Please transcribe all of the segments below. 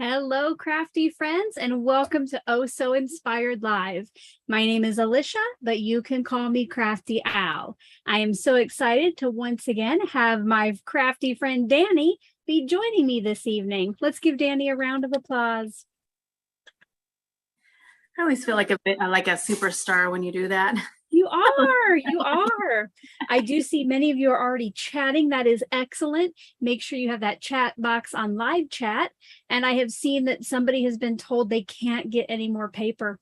Hello, crafty friends, and welcome to Oh So Inspired Live. My name is Alicia, but you can call me Crafty Al. I am so excited to once again have my crafty friend Danny be joining me this evening. Let's give Danny a round of applause. I always feel like a superstar when you do that. You are. I do see many of you are already chatting. That is excellent. Make sure you have that chat box on live chat. And I have seen that somebody has been told they can't get any more paper.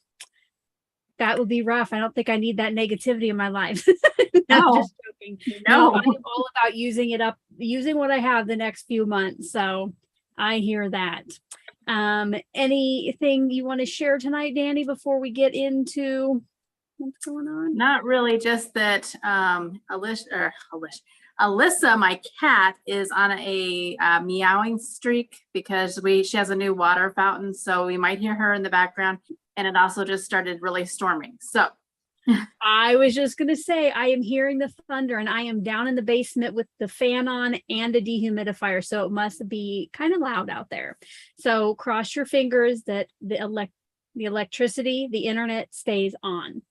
That would be rough. I don't think I need that negativity in my life. No, just joking. no. I'm all about using what I have the next few months. So I hear that. Anything you want to share tonight, Danny, before we get into what's going on? Not really, just that Alyssa, my cat, is on a meowing streak because she has a new water fountain, so we might hear her in the background. And it also just started really storming. So I was just going to say, I am hearing the thunder and I am down in the basement with the fan on and a dehumidifier. So it must be kind of loud out there. So cross your fingers that the electricity, the internet stays on.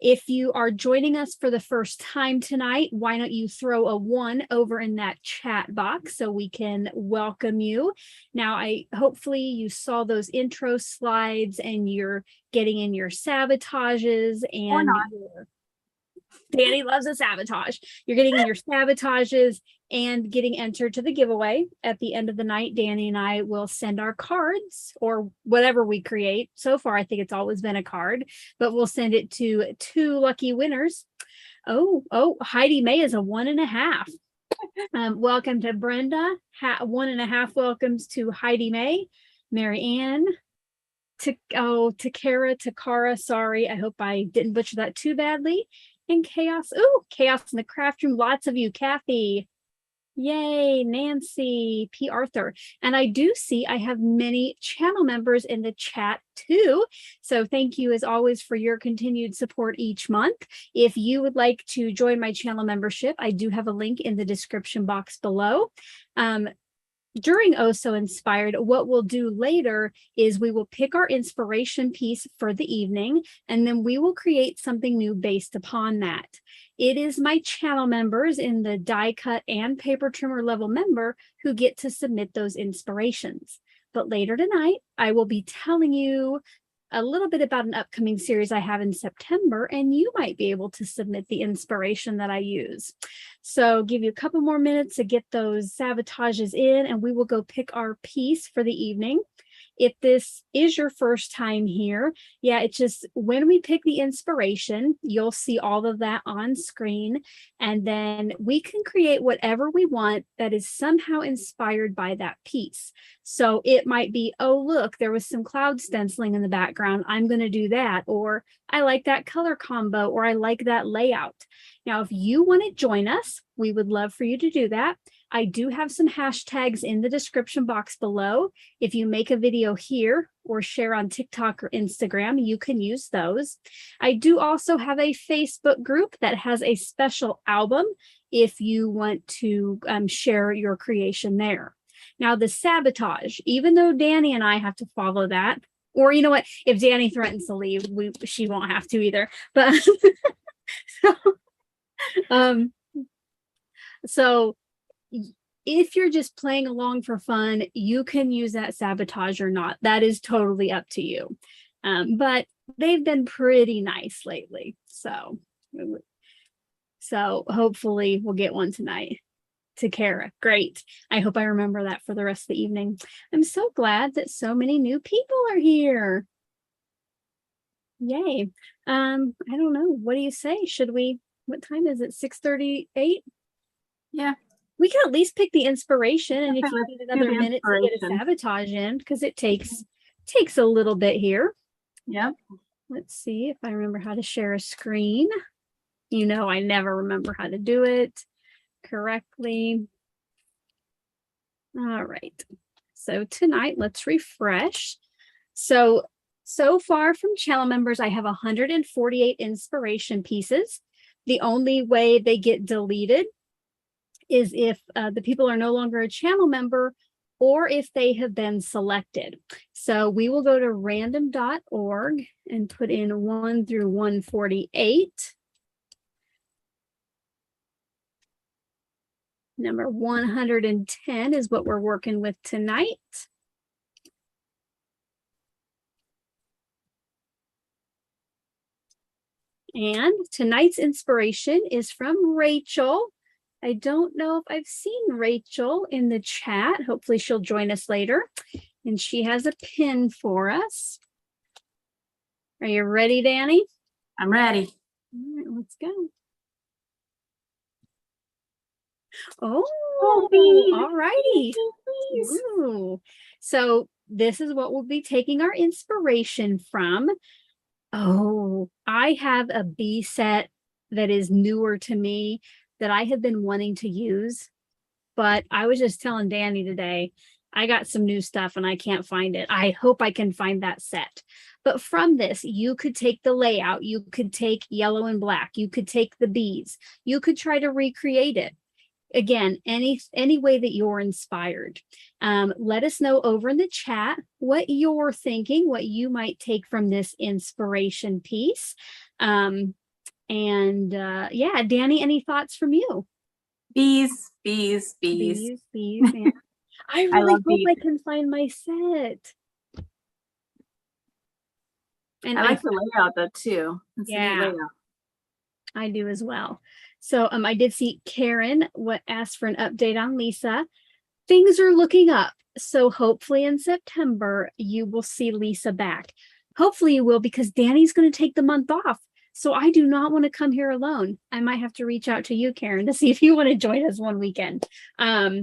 If you are joining us for the first time tonight, why don't you throw a 1 over in that chat box so we can welcome you. Now, hopefully you saw those intro slides and you're getting in your sabotages and Danny loves a sabotage. You're getting in your sabotages and getting entered to the giveaway. At the end of the night, Danny and I will send our cards or whatever we create. So far, I think it's always been a card, but we'll send it to 2 lucky winners. Oh, Heidi May is a 1.5. Welcome to Brenda. 1.5 welcomes to Heidi May. Mary Ann. Takara, sorry. I hope I didn't butcher that too badly. And Chaos. Oh, Chaos in the Craft Room. Lots of you. Kathy. Yay. Nancy. P. Arthur. And I do see I have many channel members in the chat too. So thank you as always for your continued support each month. If you would like to join my channel membership, I do have a link in the description box below. During Oh So Inspired, what we'll do later is we will pick our inspiration piece for the evening, and then we will create something new based upon that. It is my channel members in the die cut and paper trimmer level member who get to submit those inspirations. But later tonight, I will be telling you a little bit about an upcoming series I have in September, and you might be able to submit the inspiration that I use. So give you a couple more minutes to get those sabotages in, and we will go pick our piece for the evening. If this is your first time here, yeah, it's just when we pick the inspiration, you'll see all of that on screen, and then we can create whatever we want that is somehow inspired by that piece. So it might be, oh, look, there was some cloud stenciling in the background. I'm going to do that. Or I like that color combo, or I like that layout. Now, if you want to join us, we would love for you to do that. I do have some hashtags in the description box below. If you make a video here or share on TikTok or Instagram, you can use those. I do also have a Facebook group that has a special album if you want to share your creation there. Now, the sabotage, even though Danny and I have to follow that, or you know what, if Danny threatens to leave, she won't have to either. But so if you're just playing along for fun, you can use that sabotage or not. That is totally up to you. But they've been pretty nice lately. So hopefully we'll get one tonight. To Kara. Great. I hope I remember that for the rest of the evening. I'm so glad that so many new people are here. Yay. I don't know. What do you say? What time is it? 6:38? Yeah. We can at least pick the inspiration, and if you need another minute to get a sabotage in, because it takes a little bit here. Yep. Let's see if I remember how to share a screen. You know, I never remember how to do it correctly. All right. So tonight, let's refresh. So far from channel members, I have 148 inspiration pieces. The only way they get deleted is if the people are no longer a channel member or if they have been selected. So we will go to random.org and put in 1 through 148. Number 110 is what we're working with tonight. And tonight's inspiration is from Rachel. I don't know if I've seen Rachel in the chat. Hopefully she'll join us later. And she has a pin for us. Are you ready, Danni? I'm ready. All right, let's go. Oh, all righty. Ooh. So this is what we'll be taking our inspiration from. Oh, I have a bee set that is newer to me that I have been wanting to use, but I was just telling Danni today, I got some new stuff and I can't find it. I hope I can find that set. But from this, you could take the layout, you could take yellow and black, you could take the bees, you could try to recreate it. Again, any way that you're inspired. Let us know over in the chat what you're thinking, what you might take from this inspiration piece. Yeah, Danni, any thoughts from you? Bees. Yeah. I really hope I can find my set. And I like the layout though too. It's a neat layout. I do as well. So I did see Karen asked for an update on Lisa. Things are looking up. So hopefully in September, you will see Lisa back. Hopefully you will, because Danni's going to take the month off. So I do not want to come here alone. I might have to reach out to you, Karen, to see if you want to join us one weekend. But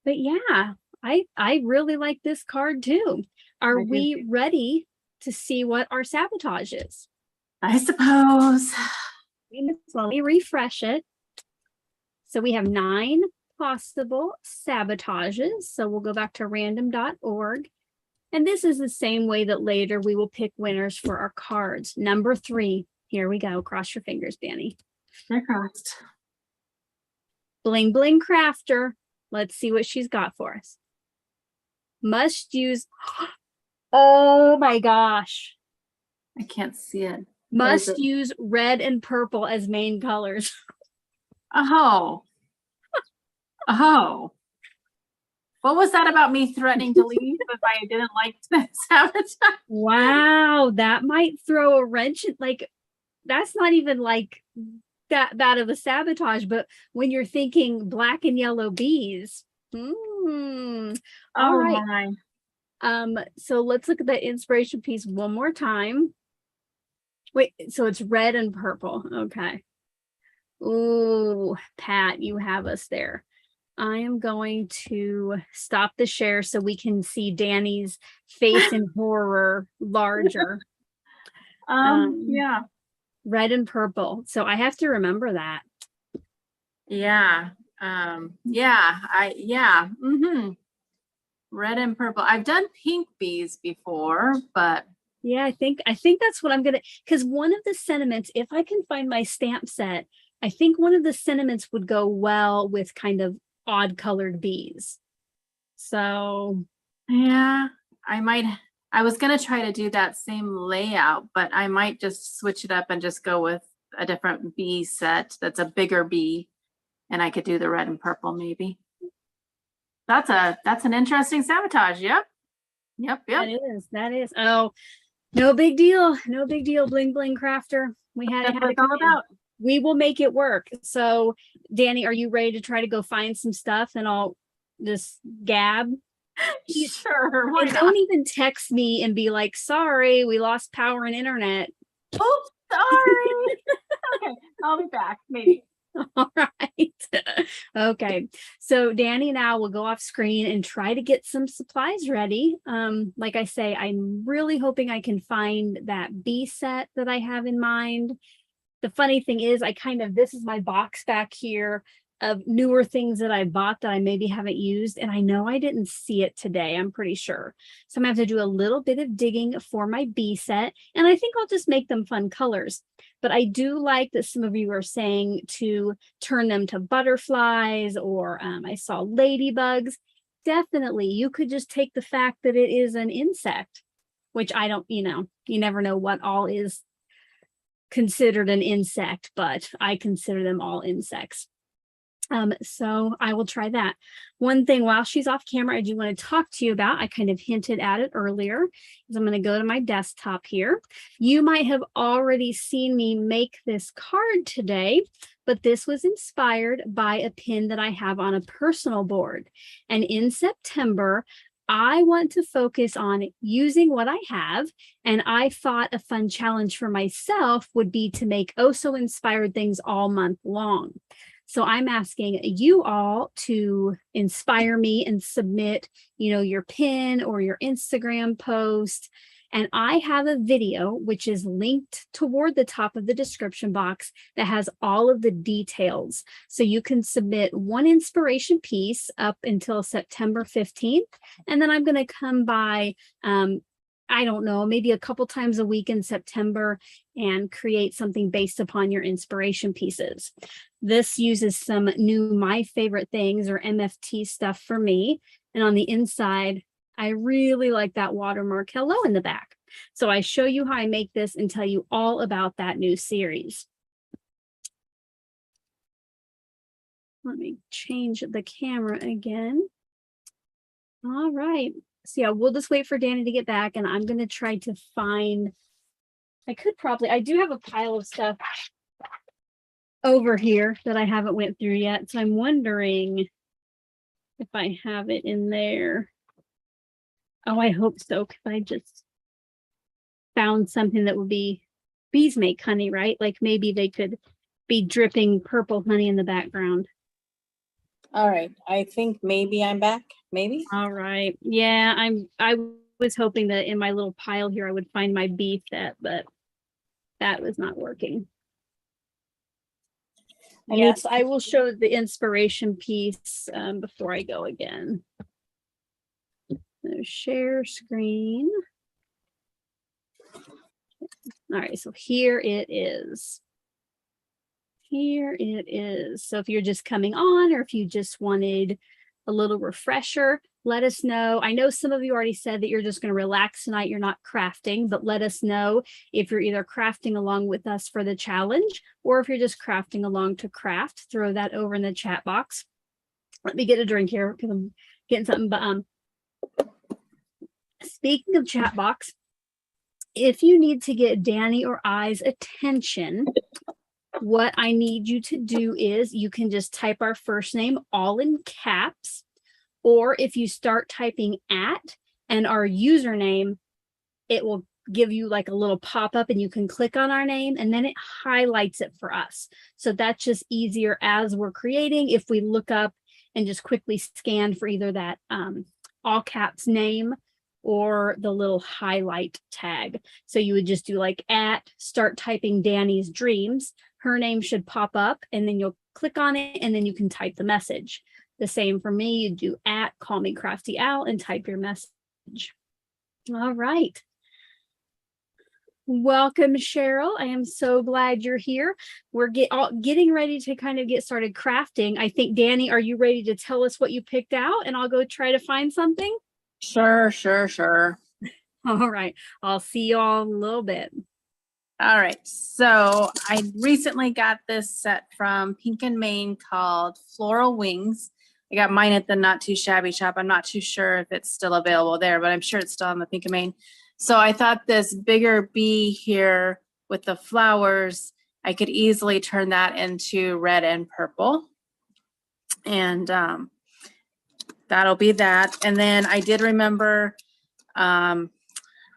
yeah, I really like this card too. Are we ready to see what our sabotage is? I suppose. Let me refresh it. So we have 9 possible sabotages. So we'll go back to random.org. And this is the same way that later we will pick winners for our cards. Number 3. Here we go. Cross your fingers, Danni. They're crossed. Bling Bling Crafter. Let's see what she's got for us. Must use. Oh my gosh. I can't see it. Must use red and purple as main colors. Oh. Oh. What was that about me threatening to leave if I didn't like the sabotage? Wow, that might throw a wrench. Like, that's not even like that bad of a sabotage, but when you're thinking black and yellow bees. All right. So let's look at that inspiration piece one more time. Wait, so it's red and purple. Okay. Ooh, Pat, you have us there. I am going to stop the share so we can see Danni's face in horror larger. Yeah. Red and purple. So I have to remember that. Yeah. Red and purple. I've done pink bees before, but yeah, I think that's what I'm gonna, because one of the sentiments, if I can find my stamp set, I think one of the sentiments would go well with kind of odd colored bees. So yeah, I was gonna try to do that same layout, but I might just switch it up and just go with a different bee set that's a bigger bee, and I could do the red and purple maybe. That's an interesting sabotage. Yep. That is. Oh, no big deal. No big deal. Bling Bling Crafter. We had it all about. We will make it work. So Danni, are you ready to try to go find some stuff and I'll just gab? Sure. And don't even text me and be like, sorry, we lost power and internet. Oops, sorry. Okay, I'll be back, maybe. All right. Okay. So Danni and I will go off screen and try to get some supplies ready. Like I say, I'm really hoping I can find that bee set that I have in mind. The funny thing is this is my box back here of newer things that I bought that I maybe haven't used. And I know I didn't see it today, I'm pretty sure. So I'm gonna have to do a little bit of digging for my bee set. And I think I'll just make them fun colors. But I do like that some of you are saying to turn them to butterflies, or I saw ladybugs. definitely. You could just take the fact that it is an insect, which I don't, you never know what all is considered an insect, but I consider them all insects. So I will try that. One thing while she's off camera, I do want to talk to you about, I kind of hinted at it earlier, is I'm going to go to my desktop here. You might have already seen me make this card today, but this was inspired by a pin that I have on a personal board. And in September, I want to focus on using what I have, and I thought a fun challenge for myself would be to make so inspired things all month long. So I'm asking you all to inspire me and submit, your pin or your Instagram post. And I have a video, which is linked toward the top of the description box, that has all of the details. So you can submit one inspiration piece up until September 15th. And then I'm going to come by, I don't know, maybe a couple times a week in September and create something based upon your inspiration pieces. This uses some new My Favorite Things or MFT stuff for me. And on the inside, I really like that watermark hello in the back. So I show you how I make this and tell you all about that new series. Let me change the camera again. All right. So yeah, we'll just wait for Danny to get back, and I'm going to try to find, I do have a pile of stuff over here that I haven't went through yet. So I'm wondering if I have it in there. Oh, I hope so, because I just found something that would be, bees make honey, right? Like maybe they could be dripping purple honey in the background. All right. I think maybe I'm back. Maybe. All right. Yeah, I was hoping that in my little pile here I would find my bee set, but that was not working. Yes, I will show the inspiration piece before I go again. So share screen. All right, so here it is. Here it is. So if you're just coming on, or if you just wanted a little refresher, let us know. I know some of you already said that you're just going to relax tonight. You're not crafting, but let us know if you're either crafting along with us for the challenge, or if you're just crafting along to craft. Throw that over in the chat box. Let me get a drink here because I'm getting something. But speaking of chat box, if you need to get Danny or I's attention, what I need you to do is you can just type our first name all in caps, or if you start typing @ and our username, it will give you like a little pop-up and you can click on our name and then it highlights it for us. So that's just easier as we're creating. If we look up and just quickly scan for either that all caps name or the little highlight tag. So you would just do like @ start typing Danny's dreams. Her name should pop up and then you'll click on it and then you can type the message. The same for me, you do @ call me Crafty Al and type your message. All right. Welcome, Cheryl. I am so glad you're here. We're getting ready to kind of get started crafting. I think, Danny, are you ready to tell us what you picked out? And I'll go try to find something. Sure. All right. I'll see you all in a little bit. All right, so I recently got this set from Pink and Main called Floral Wings. I got mine at the Not Too Shabby shop. I'm not too sure if it's still available there, but I'm sure it's still on the Pink and Main. So I thought this bigger bee here with the flowers, I could easily turn that into red and purple. And that'll be that. And then I did remember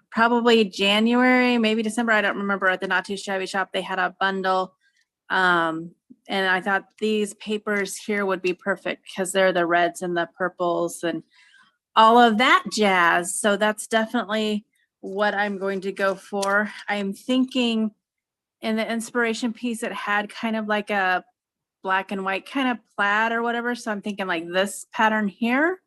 probably January, maybe December, I don't remember, at the Not Too Shabby shop, they had a bundle. And I thought these papers here would be perfect because they're the reds and the purples and all of that jazz. So that's definitely what I'm going to go for. I'm thinking in the inspiration piece, it had kind of like a black and white kind of plaid or whatever. So I'm thinking like this pattern here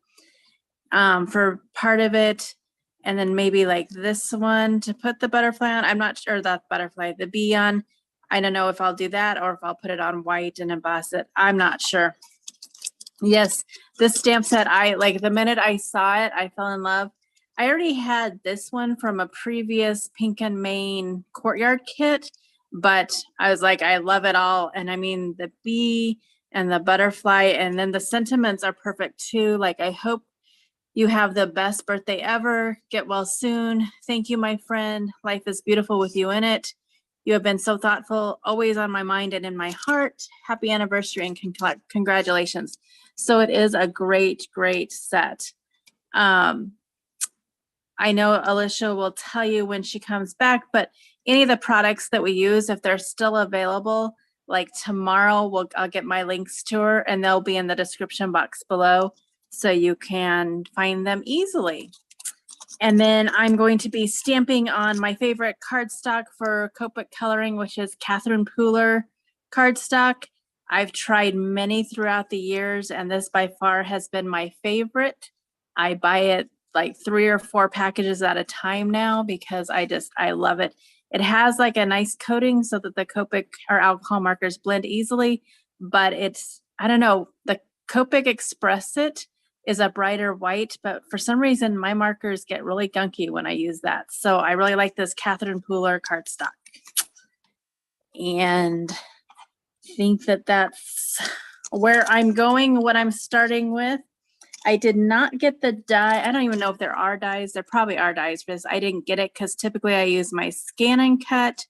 for part of it. And then maybe like this one to put the butterfly on. I'm not sure that butterfly, the bee on. I don't know if I'll do that or if I'll put it on white and emboss it. I'm not sure. Yes, this stamp set, I like the minute I saw it, I fell in love. I already had this one from a previous Pink and Main courtyard kit, but I was like, I love it all. And I mean, the bee and the butterfly, and then the sentiments are perfect too. Like, I hope you have the best birthday ever. Get well soon. Thank you, my friend. Life is beautiful with you in it. You have been so thoughtful, always on my mind and in my heart. Happy anniversary and congratulations. So it is a great, great set. I know Alicia will tell you when she comes back, but any of the products that we use, if they're still available, like tomorrow, I'll get my links to her and they'll be in the description box below so you can find them easily. And then I'm going to be stamping on my favorite cardstock for Copic coloring, which is Catherine Pooler cardstock. I've tried many throughout the years, and this by far has been my favorite. I buy it like 3 or 4 packages at a time now because I love it. It has like a nice coating so that the Copic or alcohol markers blend easily, but it's, I don't know, the Copic Express It is a brighter white, but for some reason my markers get really gunky when I use that. So I really like this Catherine Pooler cardstock. And I think that that's where I'm going, what I'm starting with. I did not get the die. I don't even know if there are dies. There probably are dies because I didn't get it because typically I use my scan and cut.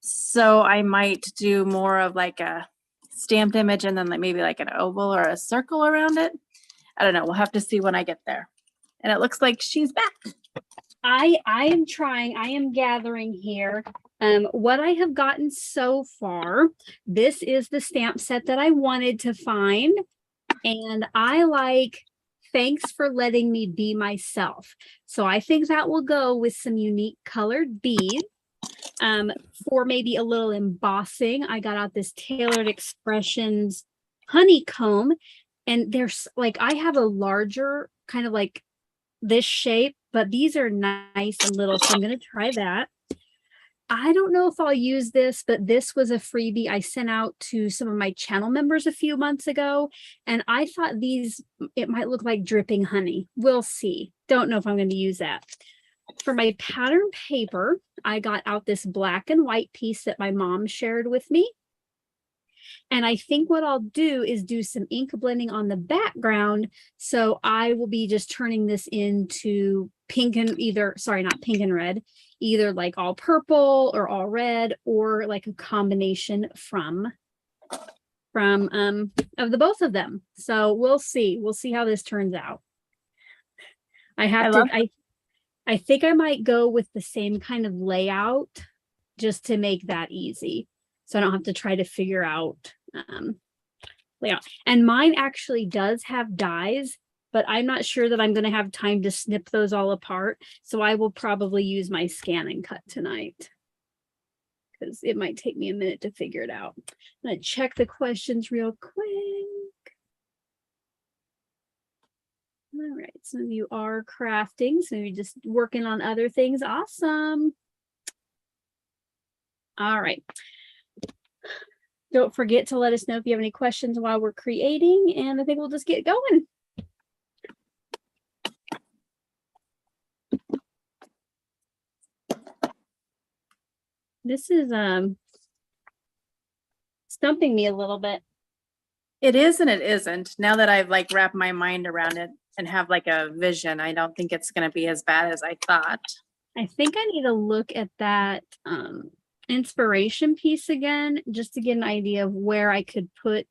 So I might do more of like a stamped image and then like maybe like an oval or a circle around it. I don't know. We'll have to see when I get there. And it looks like she's back. I am trying. I am gathering here. What I have gotten so far, this is the stamp set that I wanted to find. And I like, thanks for letting me be myself. So I think that will go with some unique colored beads. For maybe a little embossing, I got out this Tailored Expressions honeycomb. And there's like, I have a larger kind of like this shape, but these are nice and little. So I'm going to try that. I don't know if I'll use this, but this was a freebie I sent out to some of my channel members a few months ago. And I thought these, it might look like dripping honey. We'll see. Don't know if I'm going to use that. For my pattern paper, I got out this black and white piece that my mom shared with me. And I think what I'll do is do some ink blending on the background. So I will be just turning this into pink and not pink and red, either like all purple or all red, or like a combination from of the both of them. So we'll see. We'll see how this turns out. I think I might go with the same kind of layout just to make that easy. So I don't have to try to figure out layout. And mine actually does have dies, but I'm not sure that I'm going to have time to snip those all apart. So I will probably use my scan and cut tonight because it might take me a minute to figure it out. I'm going to check the questions real quick. All right, some of you are crafting, so you're just working on other things. Awesome. All right. Don't forget to let us know if you have any questions while we're creating, and I think we'll just get going. This is stumping me a little bit. It is and it isn't. Now that I've like wrapped my mind around it and have like a vision, I don't think it's going to be as bad as I thought. I think I need to look at that inspiration piece again, just to get an idea of where I could put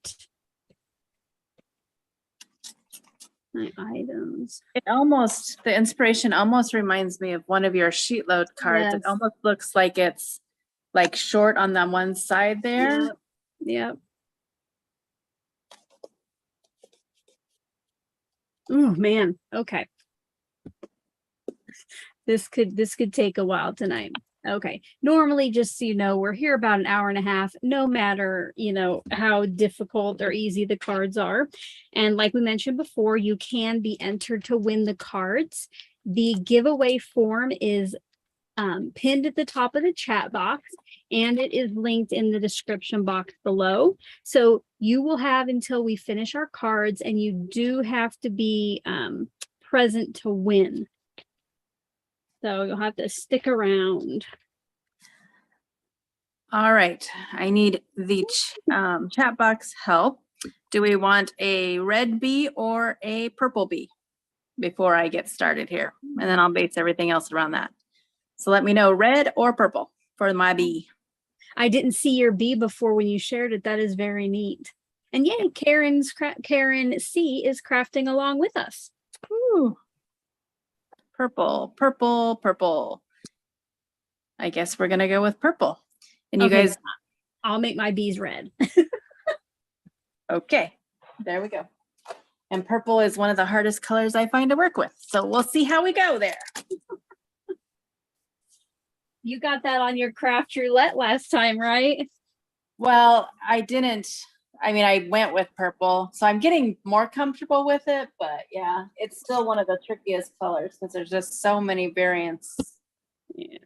my items. The inspiration almost reminds me of one of your sheet load cards. Yes. It almost looks like it's like short on the one side there. Yep. Oh man. Okay. This could take a while tonight. Okay. Normally, just so you know, we're here about an hour and a half, no matter, you know, how difficult or easy the cards are. And like we mentioned before, you can be entered to win the cards. The giveaway form is pinned at the top of the chat box, and it is linked in the description box below. So you will have until we finish our cards, and you do have to be present to win. So you'll have to stick around. All right, I need the chat box help. Do we want a red bee or a purple bee before I get started here? And then I'll base everything else around that. So let me know, red or purple for my bee. I didn't see your bee before when you shared it. That is very neat. And yay, Karen C is crafting along with us. Ooh. Purple, purple, purple. I guess we're gonna go with purple. And you Okay, guys, I'll make my bees red. okay, there we go. And purple is one of the hardest colors I find to work with. So we'll see how we go there. You got that on your craft roulette last time, right? Well, I didn't. I mean, I went with purple, so I'm getting more comfortable with it, but yeah, it's still one of the trickiest colors because there's just so many variants. Yeah.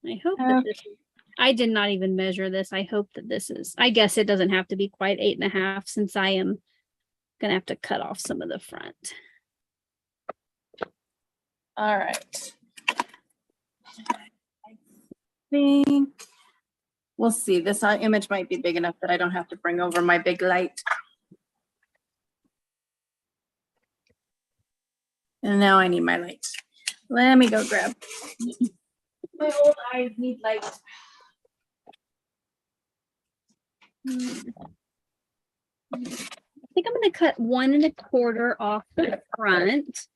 I hope that this, I did not even measure this. I hope that this is, I guess it doesn't have to be quite 8.5 since I am gonna have to cut off some of the front. All right. I think we'll see. This image might be big enough that I don't have to bring over my big light. And now I need my light. Let me go grab. My old eyes need light. I think I'm going to cut 1 1/4 off the front.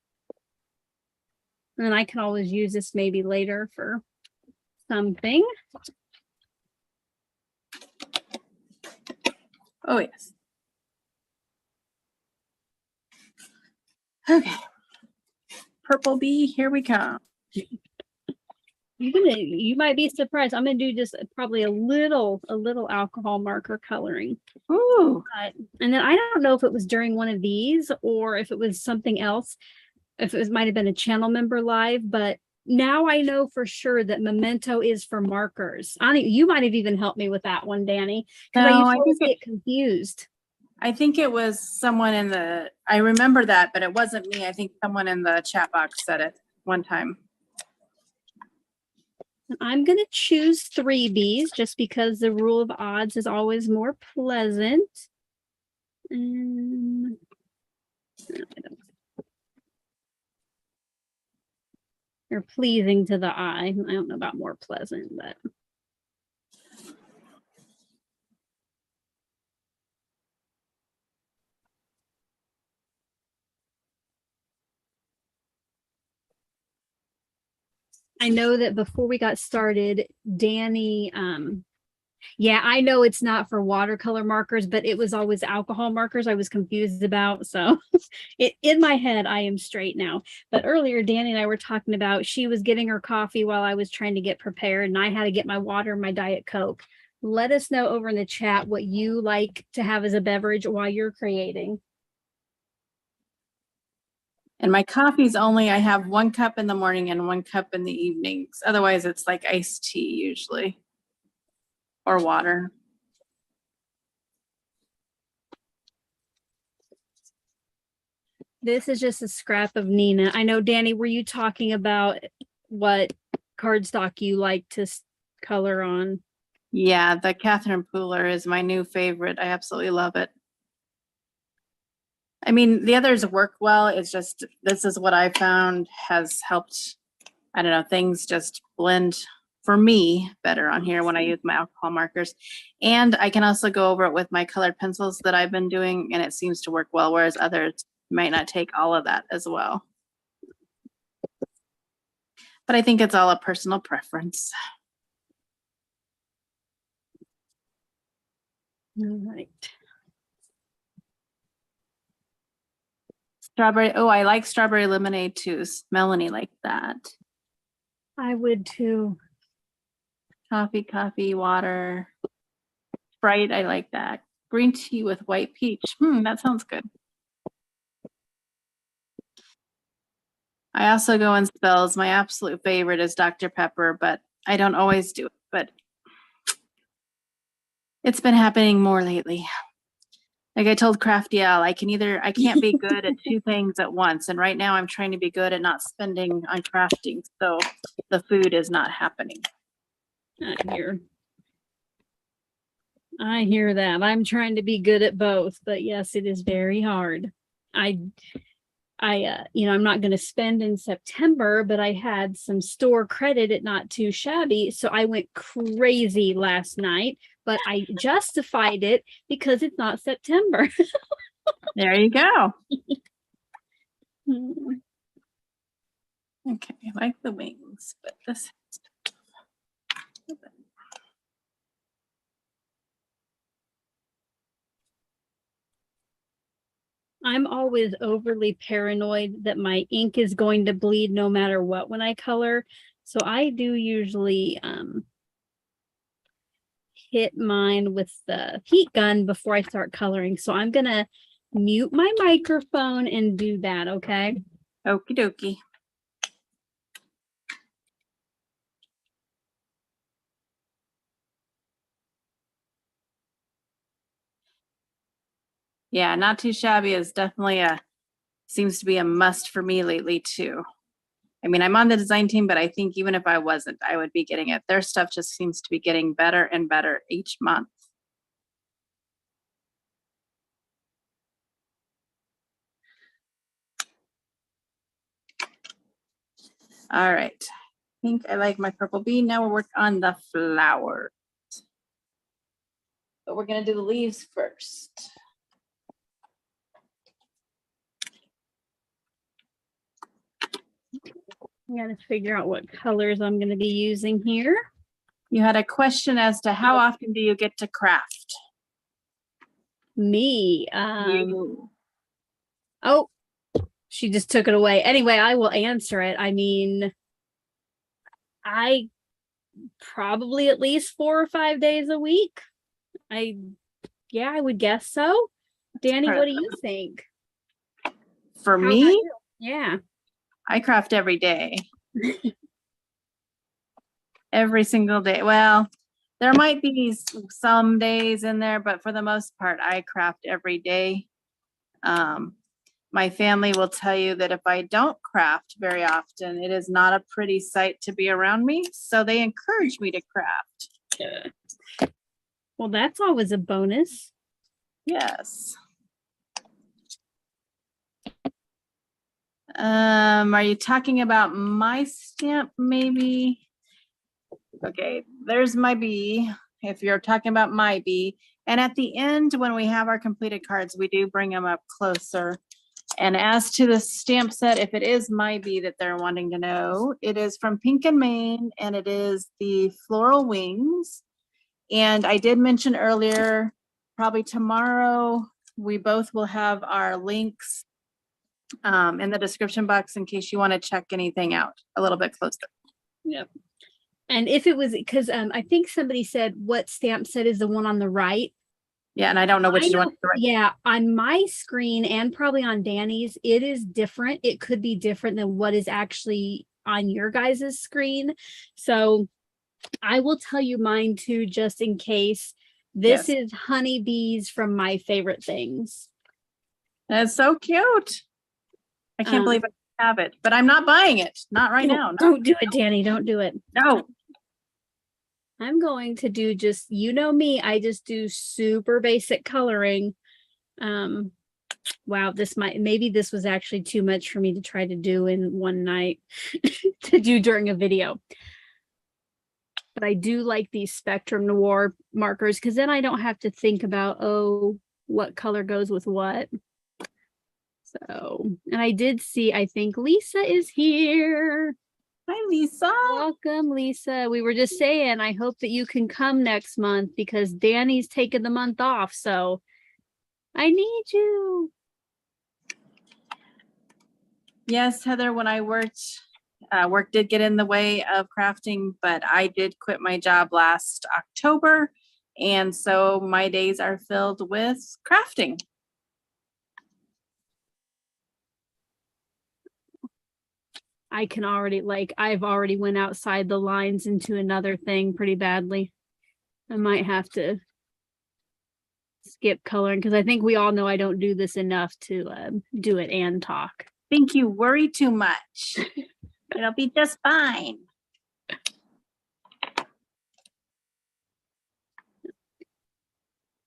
And then I can always use this maybe later for something. Oh, yes. Okay. Purple bee, here we come. You might be surprised. I'm gonna do just probably a little alcohol marker coloring. Ooh. And then I don't know if it was during one of these or if it was something else, if it might have been a channel member live, but now I know for sure that memento is for markers. I think you might have even helped me with that one, Danny, because I used to always get confused. I think it was someone in the, I remember that, but it wasn't me. I think someone in the chat box said it one time. I'm going to choose 3 Bs just because the rule of odds is always more pleasant. They're pleasing to the eye. I don't know about more pleasant, but. I know that before we got started, Danny, yeah, I know it's not for watercolor markers, but it was always alcohol markers I was confused about. So in my head, I am straight now. But earlier, Danny and I were talking about she was getting her coffee while I was trying to get prepared, and I had to get my water and my Diet Coke. Let us know over in the chat what you like to have as a beverage while you're creating. And my coffee's only, I have 1 cup in the morning and 1 cup in the evenings. Otherwise, it's like iced tea usually, or water. This is just a scrap of Nina. I know, Danny, were you talking about what cardstock you like to color on? Yeah, the Catherine Pooler is my new favorite. I absolutely love it. I mean, the others work well. It's just, this is what I found has helped, I don't know, things just blend for me better on here when I use my alcohol markers. And I can also go over it with my colored pencils that I've been doing, and it seems to work well, whereas others might not take all of that as well. But I think it's all a personal preference. All right. Strawberry, oh, I like strawberry lemonade too. Melanie liked that. I would too. Coffee, water. Sprite, I like that. Green tea with white peach. That sounds good. I also go in spells. My absolute favorite is Dr. Pepper, but I don't always do it. But it's been happening more lately. Like I told Crafty Al, I can't be good at two things at once. And right now I'm trying to be good at not spending on crafting. So the food is not happening. I hear that. I'm trying to be good at both, but yes, it is very hard. I'm not going to spend in September, but I had some store credit at Not Too Shabby. So I went crazy last night, but I justified it because it's not September. There you go. Okay, I like the wings, but this. I'm always overly paranoid that my ink is going to bleed no matter what when I color. So I do usually hit mine with the heat gun before I start coloring. So I'm going to mute my microphone and do that, okay? Okie dokie. Yeah, Not Too Shabby is definitely seems to be a must for me lately too. I mean, I'm on the design team, but I think even if I wasn't, I would be getting it. Their stuff just seems to be getting better and better each month. All right. I think I like my purple bean. Now we'll work on the flower. But we're going to do the leaves first. I got to figure out what colors I'm going to be using here. You had a question as to how often do you get to craft? Me. You. Oh, she just took it away. Anyway, I will answer it. I mean, I probably at least 4 or 5 days a week. I would guess so. Danny, what do you think? For How me? about you? Yeah. I craft every day. Every single day. Well, there might be some days in there, but for the most part, I craft every day. My family will tell you that if I don't craft very often, it is not a pretty sight to be around me. So they encourage me to craft. Well, that's always a bonus. Yes. Are you talking about my stamp maybe? Okay, there's my bee. If you're talking about my bee. And at the end, when we have our completed cards, we do bring them up closer. And as to the stamp set, if it is my bee that they're wanting to know, it is from Pink and Main, and it is the floral wings. And I did mention earlier, probably tomorrow, we both will have our links in the description box in case you want to check anything out a little bit closer. Yep. And if it was, because I think somebody said, what stamp set is the one on the right? Yeah, and I don't know which one. Yeah, on my screen and probably on Danny's, it is different. It could be different than what is actually on your guys' screen. So I will tell you mine too, just in case. This is honeybees from My Favorite Things. That's so cute. I can't believe I have it, but I'm not buying it. Not right now. No. Don't do it, Danny. Don't do it. No. I'm going to do just, you know me, I just do super basic coloring. Wow, maybe this was actually too much for me to try to do in one night to do during a video. But I do like these Spectrum Noir markers because then I don't have to think about, oh, what color goes with what. So, and I did see, I think Lisa is here. Hi, Lisa. Welcome, Lisa. We were just saying, I hope that you can come next month because Danny's taking the month off. So I need you. Yes, Heather, when I worked, work did get in the way of crafting, but I did quit my job last October. And so my days are filled with crafting. I can already, like, I've already went outside the lines into another thing pretty badly. I might have to skip coloring because I think we all know I don't do this enough to do it and talk. Think you worry too much. It'll be just fine.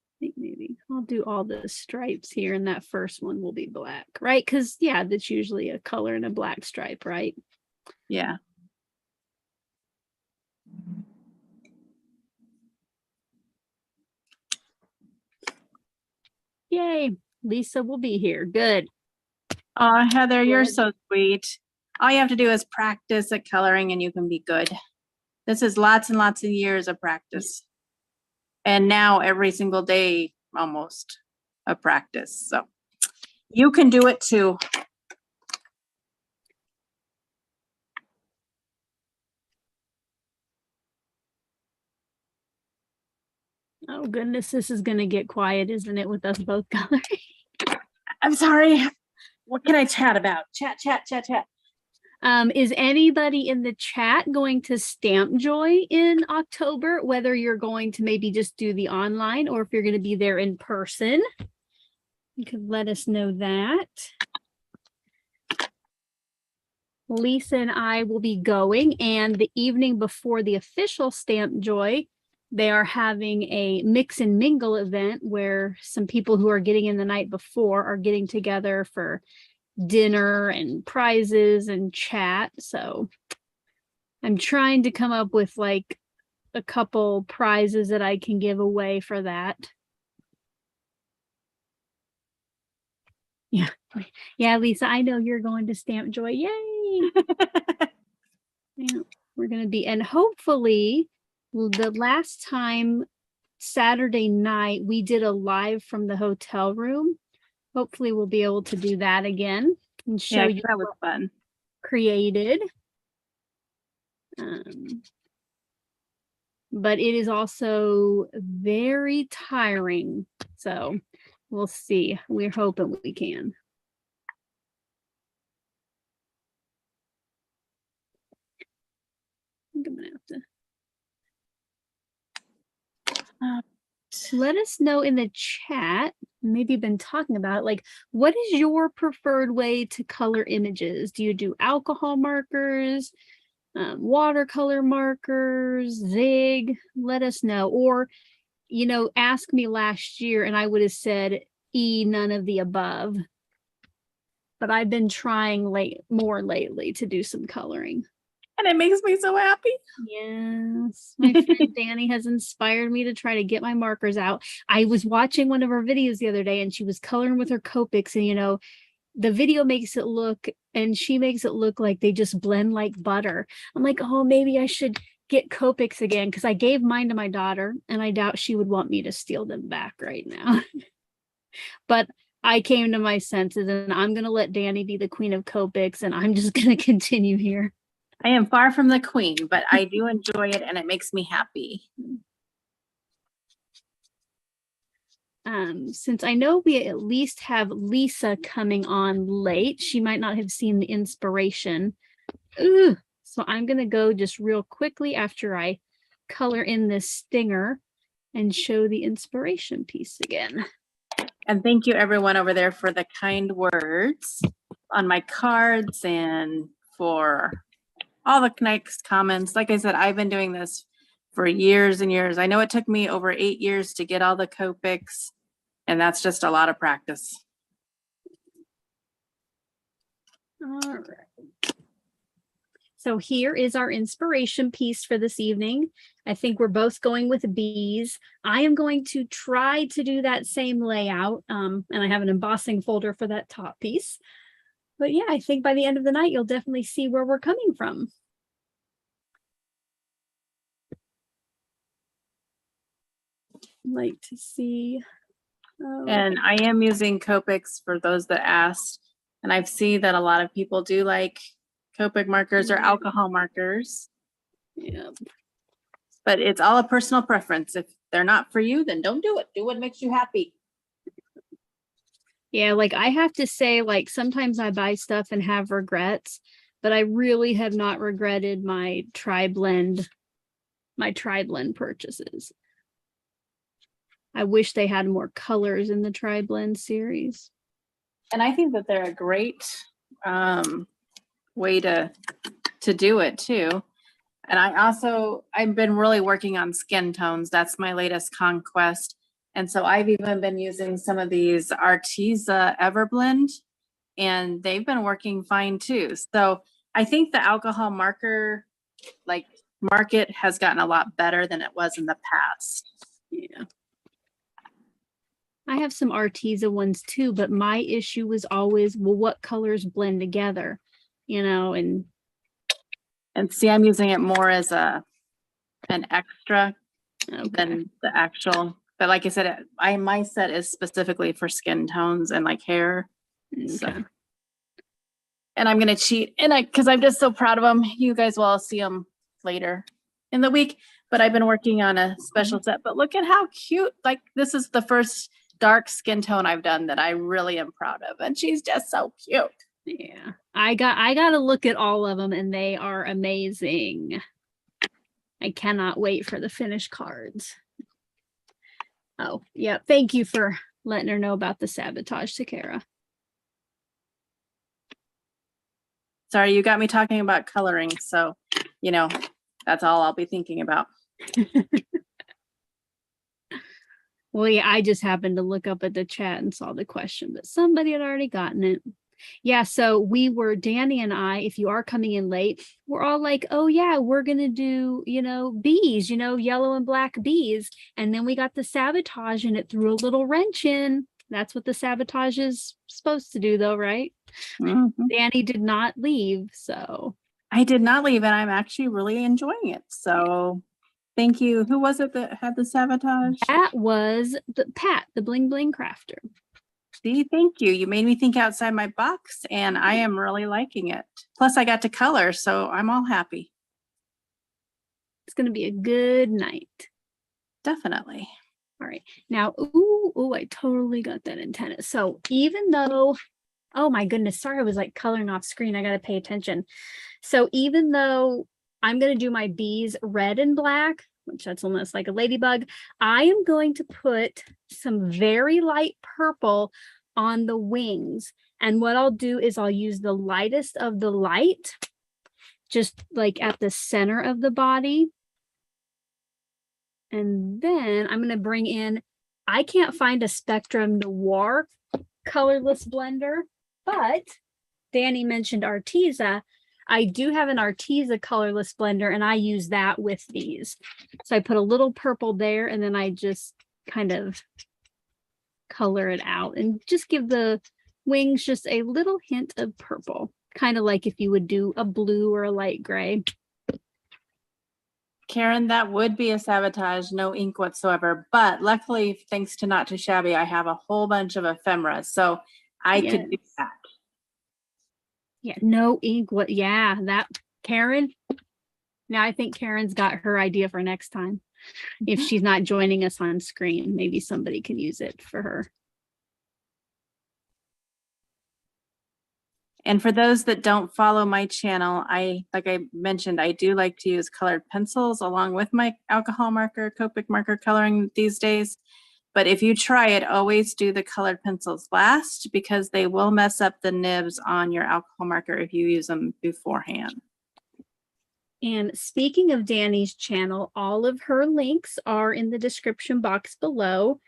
I think maybe I'll do all the stripes here and that first one will be black, right? Because yeah, that's usually a color and a black stripe, right? Yeah. Yay, Lisa will be here. Good. Oh, Heather, you're Good. so sweet. All you have to do is practice at coloring and you can be good. This is lots and lots of years of practice. And now every single day, almost, of practice. So you can do it too. Oh goodness, this is gonna get quiet, isn't it, with us both coloring? I'm sorry. What can I chat about? Chat. Is anybody in the chat going to Stamp Joy in October? Whether you're going to maybe just do the online or if you're going to be there in person, you could let us know that. Lisa and I will be going, and the evening before the official Stamp Joy, they are having a mix and mingle event where some people who are getting in the night before are getting together for dinner and prizes and chat. So I'm trying to come up with like a couple prizes that I can give away for that. Yeah, Lisa, I know you're going to Stamp Joy. Yay! Yeah, we're going to be, and hopefully the last time Saturday night we did a live from the hotel room. Hopefully we'll be able to do that again and show you that was fun. Created. But it is also very tiring. So we'll see. We're hoping we can. I think I'm gonna have to let us know in the chat. Maybe you've been talking about it. Like, what is your preferred way to color images? Do you do alcohol markers, watercolor markers, zig? Let us know. Or, you know, ask me last year and I would have said none of the above. But I've been trying more lately to do some coloring. And it makes me so happy. Yes, my friend Danny has inspired me to try to get my markers out. I was watching one of her videos the other day and she was coloring with her Copics, and you know, the video makes it look, and she makes it look like they just blend like butter. I'm like, oh, maybe I should get Copics again, because I gave mine to my daughter and I doubt she would want me to steal them back right now. But I came to my senses and I'm going to let Danny be the queen of Copics, and I'm just going to continue here. I am far from the queen, but I do enjoy it and it makes me happy. Since I know we at least have Lisa coming on late, she might not have seen the inspiration. Ooh, so I'm going to go just real quickly after I color in this stinger and show the inspiration piece again. And thank you everyone over there for the kind words on my cards and for all the nice comments. Like I said, I've been doing this for years and years. I know it took me over 8 years to get all the Copics, and that's just a lot of practice. All right. So here is our inspiration piece for this evening. I think we're both going with bees. I am going to try to do that same layout, and I have an embossing folder for that top piece. But yeah, I think by the end of the night, you'll definitely see where we're coming from. Like to see. And I am using Copics for those that asked. And I've seen that a lot of people do like Copic markers or alcohol markers. Yeah. But it's all a personal preference. If they're not for you, then don't do it. Do what makes you happy. Yeah, like I have to say, like sometimes I buy stuff and have regrets. but I really have not regretted my TriBlend purchases. I wish they had more colors in the TriBlend series. And I think that they're a great way to do it too. And I've been really working on skin tones. That's my latest conquest. And so I've even been using some of these Arteza Everblend, and they've been working fine too. So I think the alcohol marker market has gotten a lot better than it was in the past. Yeah. I have some Arteza ones too, but my issue was always, well, what colors blend together, and see, I'm using it more as an extra than the actual. But like I said, my set is specifically for skin tones and like hair. Okay. So. And I'm gonna cheat, because I'm just so proud of them. You guys will all see them later in the week. But I've been working on a special set. But look at how cute! Like, this is the first dark skin tone I've done that I really am proud of, and she's just so cute. Yeah, I got to look at all of them, and they are amazing. I cannot wait for the finished cards. Oh, yeah. Thank you for letting her know about the sabotage, Takara. Sorry, you got me talking about coloring, so that's all I'll be thinking about. Well, yeah, I just happened to look up at the chat and saw the question, but somebody had already gotten it. Yeah, so Danni and I, if you are coming in late, we're all like, oh yeah, we're going to do, bees, yellow and black bees. And then we got the sabotage and it threw a little wrench in. That's what the sabotage is supposed to do though, right? Mm-hmm. Danni did not leave, so. I did not leave, and I'm actually really enjoying it. So thank you. Who was it that had the sabotage? That was Pat, the Bling Bling Crafter. See, thank you. You made me think outside my box, and I am really liking it. Plus, I got to color, so I'm all happy. It's going to be a good night. Definitely. All right. Now, ooh, I totally got that antenna. So even though, oh my goodness, sorry, I was like coloring off screen. I got to pay attention. So even though I'm going to do my bees red and black, which that's almost like a ladybug, I am going to put some very light purple on the wings. And what I'll do is I'll use the lightest of the light, just like at the center of the body. And then I'm going to bring in, I can't find a Spectrum Noir colorless blender, but Danni mentioned Arteza. I do have an Arteza colorless blender, and I use that with these. So I put a little purple there, and then I just kind of color it out and just give the wings just a little hint of purple, kind of like if you would do a blue or a light gray. Karen, that would be a sabotage, no ink whatsoever. But luckily, thanks to Not Too Shabby, I have a whole bunch of ephemera, so I could do that. Yeah, no ink. What? Yeah, that Karen. Now I think Karen's got her idea for next time. If she's not joining us on screen, maybe somebody can use it for her. And for those that don't follow my channel, like I mentioned, I do like to use colored pencils along with my alcohol marker, Copic marker coloring these days. But if you try it, always do the colored pencils last, because they will mess up the nibs on your alcohol marker if you use them beforehand. And speaking of Danni's channel, all of her links are in the description box below.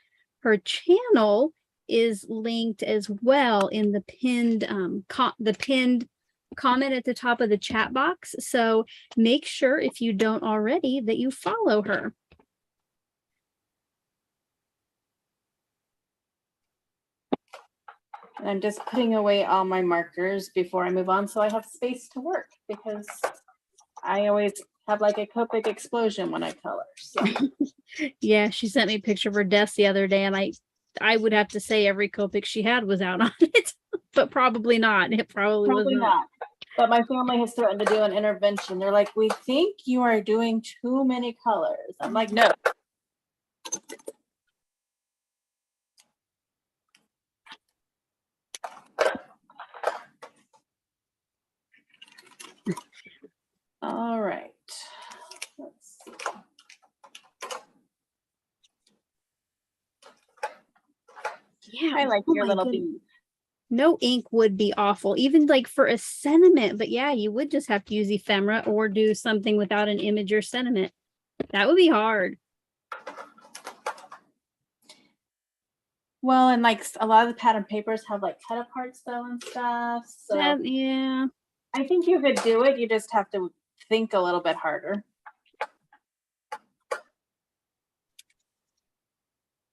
Her channel is linked as well in the pinned comment at the top of the chat box. So make sure, if you don't already, that you follow her. I'm just putting away all my markers before I move on, so I have space to work, because I always have like a Copic explosion when I color. So. Yeah, she sent me a picture of her desk the other day, and I would have to say every Copic she had was out on it, but probably not. It probably was not. But my family has threatened to do an intervention. They're like, we think you are doing too many colors. I'm like, no. All right. Let's see. Yeah. I like oh your my little goodness. bee. No ink would be awful, even like for a sentiment. But yeah, you would just have to use ephemera or do something without an image or sentiment. That would be hard. Well, and like a lot of the pattern papers have like cut aparts though and stuff. So Yeah. I think you could do it. You just have to think a little bit harder.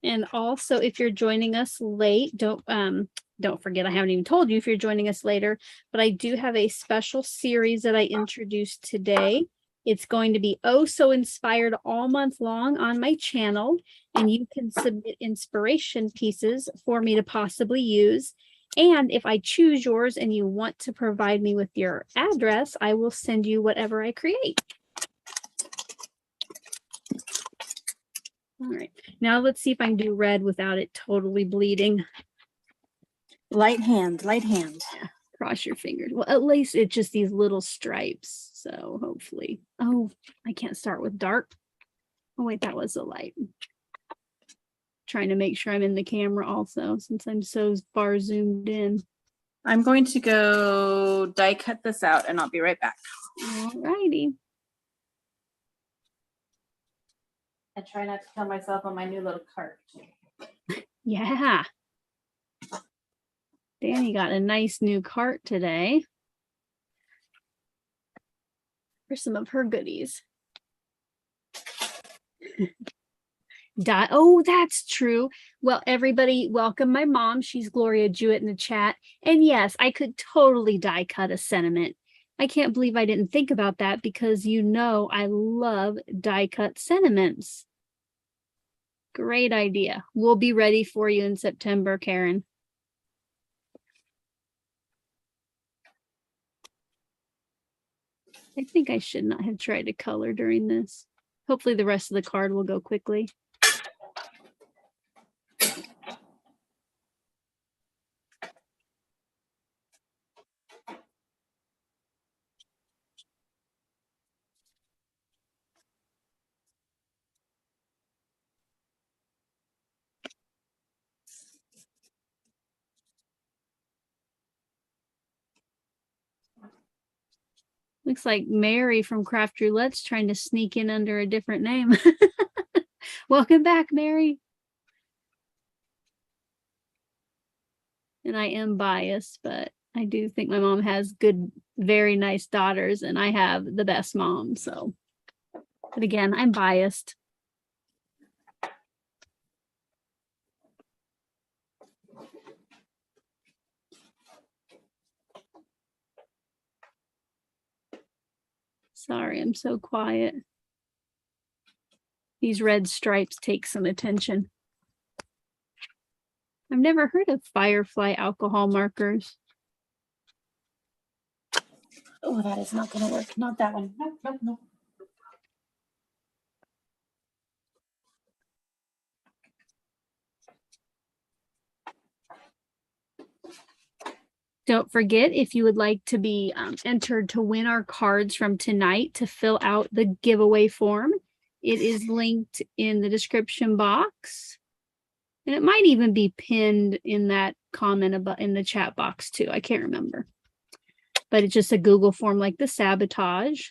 And also, if you're joining us late, don't forget, I haven't even told you if you're joining us later, but I do have a special series that I introduced today. It's going to be oh so inspired all month long on my channel, and you can submit inspiration pieces for me to possibly use. And if I choose yours and you want to provide me with your address, I will send you whatever I create. All right, now let's see if I can do red without it totally bleeding. Light hand, light hand. Cross your fingers. Well, at least it's just these little stripes. So hopefully, oh, I can't start with dark. Oh wait, that was the light. Trying to make sure I'm in the camera also, since I'm so far zoomed in. I'm going to go die cut this out and I'll be right back. All righty. I try not to kill myself on my new little cart. Yeah. Danny got a nice new cart today for some of her goodies. Oh, that's true. Well, everybody, welcome my mom. She's Gloria Jewett in the chat. And yes, I could totally die cut a sentiment. I can't believe I didn't think about that because you know I love die cut sentiments. Great idea. We'll be ready for you in September, Karen. I think I should not have tried to color during this. Hopefully the rest of the card will go quickly. Looks like Mary from Craft Roulette's trying to sneak in under a different name. Welcome back, Mary. And I am biased, but I do think my mom has good, very nice daughters, and I have the best mom. So, but again, I'm biased. Sorry, I'm so quiet. These red stripes take some attention. I've never heard of Firefly alcohol markers. Oh, that is not going to work. Not that one. Nope, nope, nope. Don't forget, if you would like to be entered to win our cards from tonight, to fill out the giveaway form. It is linked in the description box. And it might even be pinned in that comment about in the chat box too. I can't remember. But it's just a Google form like the Sabotage.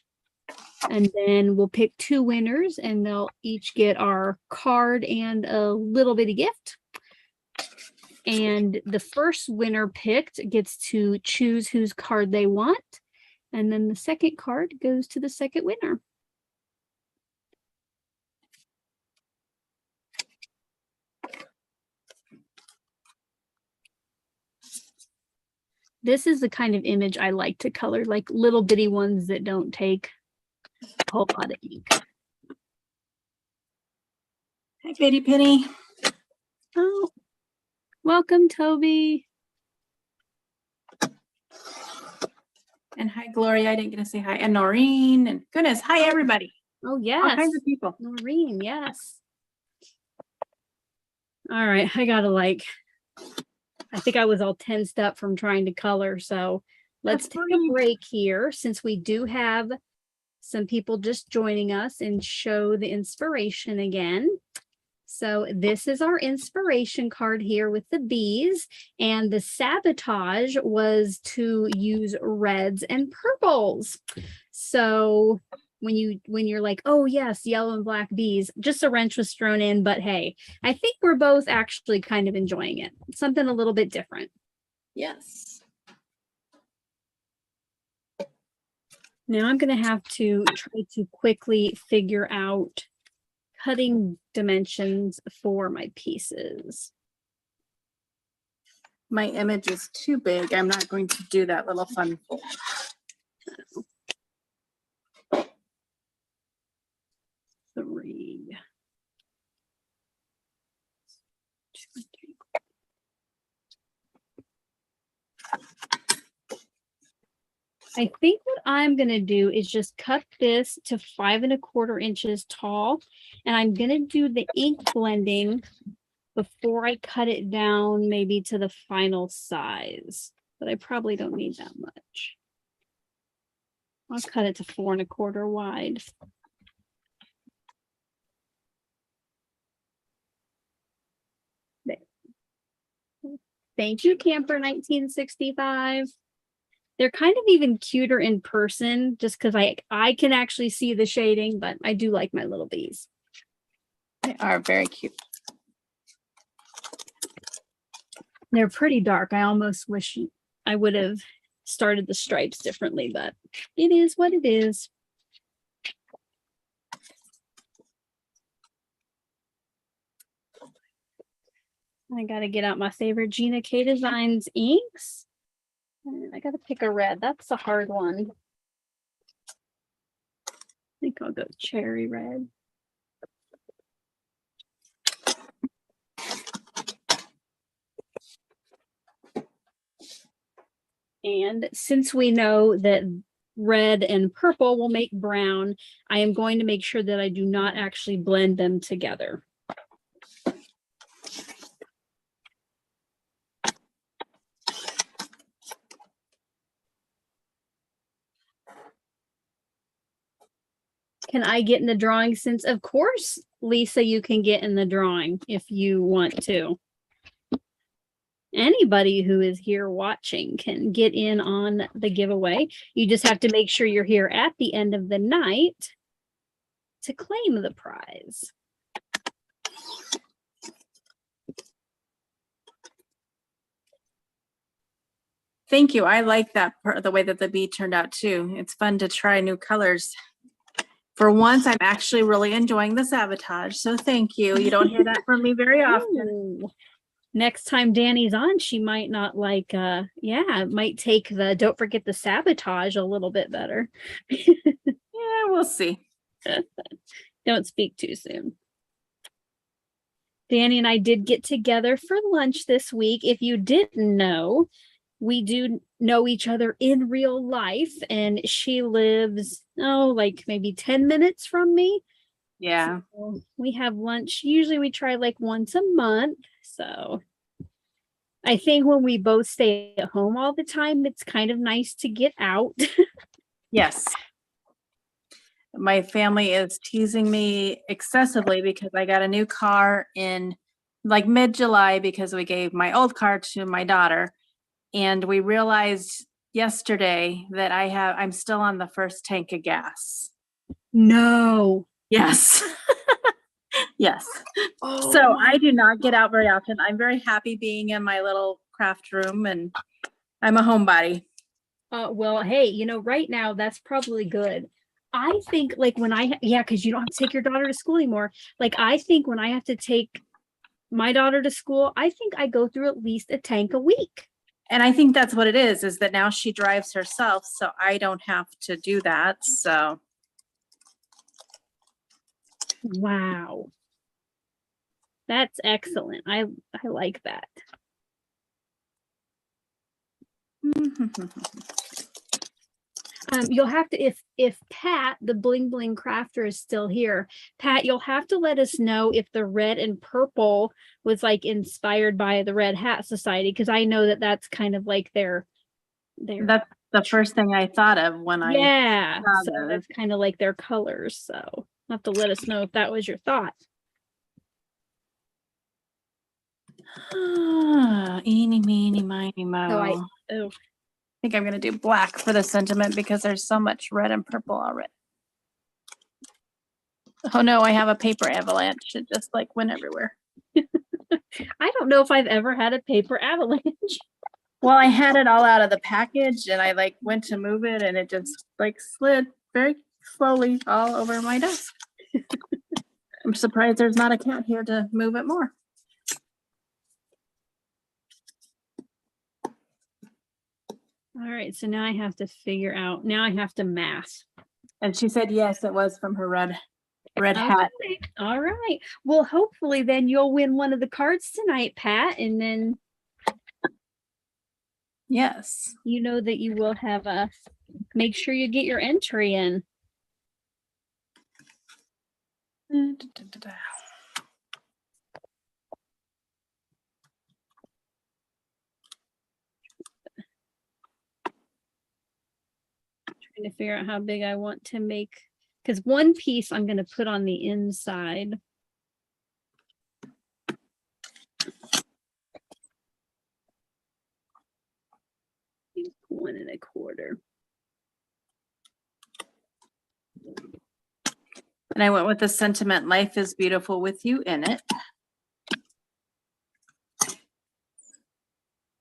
And then we'll pick 2 winners and they'll each get our card and a little bitty gift. And the first winner picked gets to choose whose card they want. And then the second card goes to the second winner. This is the kind of image I like to color, like little bitty ones that don't take a whole lot of ink. Hi, Bitty Penny. Oh, welcome, Toby. And hi, Gloria. I didn't get to say hi. And Noreen. And goodness, hi, everybody. Oh, yes. All kinds of people. Noreen, yes. All right, I gotta I think I was all tensed up from trying to color. So let's take a break here since we do have some people just joining us and show the inspiration again. So this is our inspiration card here with the bees, and the sabotage was to use reds and purples. So when you're like, oh yes, yellow and black bees, just a wrench was thrown in, but hey, I think we're both actually kind of enjoying it. Something a little bit different. Yes. Now I'm going to have to try to quickly figure out cutting dimensions for my pieces. My image is too big. I'm not going to do that little fun fold. Three. I think what I'm going to do is just cut this to 5 1/4 inches tall, and I'm going to do the ink blending before I cut it down maybe to the final size, but I probably don't need that much. I'll cut it to 4 1/4 wide. There. Thank you, Camper 1965. They're kind of even cuter in person just because I can actually see the shading, but I do like my little bees. They are very cute. They're pretty dark. I almost wish I would have started the stripes differently, but it is what it is. I got to get out my favorite Gina K Designs inks. I got to pick a red. That's a hard one. I think I'll go cherry red. And since we know that red and purple will make brown, I am going to make sure that I do not actually blend them together. Can I get in the drawing? Since, of course, Lisa, you can get in the drawing if you want to. Anybody who is here watching can get in on the giveaway. You just have to make sure you're here at the end of the night to claim the prize. Thank you. I like that part, the way that the bee turned out too. It's fun to try new colors. For once, I'm actually really enjoying the sabotage. So thank you. You don't hear that from me very often. Ooh. Next time Danny's on, she might not like, might take the don't forget the sabotage a little bit better. Yeah, we'll see. Don't speak too soon. Danny and I did get together for lunch this week. If you didn't know, we do know each other in real life, and she lives, like maybe 10 minutes from me. Yeah. So we have lunch. Usually we try like once a month. So I think when we both stay at home all the time, it's kind of nice to get out. Yes. My family is teasing me excessively because I got a new car in like mid-July because we gave my old car to my daughter. And we realized yesterday that I'm still on the first tank of gas. No. Yes. Yes. Oh. So I do not get out very often. I'm very happy being in my little craft room, and I'm a homebody. Well, hey, right now that's probably good. I think like when because you don't have to take your daughter to school anymore. Like I think when I have to take my daughter to school, I think I go through at least a tank a week. And I think that's what it is that now she drives herself, so I don't have to do that. So. Wow. That's excellent. I like that. You'll have to, if Pat, the Bling Bling Crafter, is still here, Pat, you'll have to let us know if the red and purple was like inspired by the Red Hat Society, because I know that that's kind of like their That's the first thing I thought of when I Yeah, saw so those. that's kind of like their colors. So you'll have to let us know if that was your thought. Eeny, meeny, miny, mo. So I think I'm going to do black for the sentiment because there's so much red and purple already. Oh no, I have a paper avalanche. It just like went everywhere. I don't know if I've ever had a paper avalanche. Well, I had it all out of the package and I like went to move it and it just like slid very slowly all over my desk. I'm surprised there's not a cat here to move it more. All right, so now I have to figure out, now I have to mask. And she said, yes, it was from her red hat. Okay. All right. Well, hopefully then you'll win one of the cards tonight, Pat, and then Yes. you know that you will have a, make sure you get your entry in. Trying to figure out how big I want to make, because one piece I'm going to put on the inside. 1 1/4. And I went with the sentiment, life is beautiful with you in it.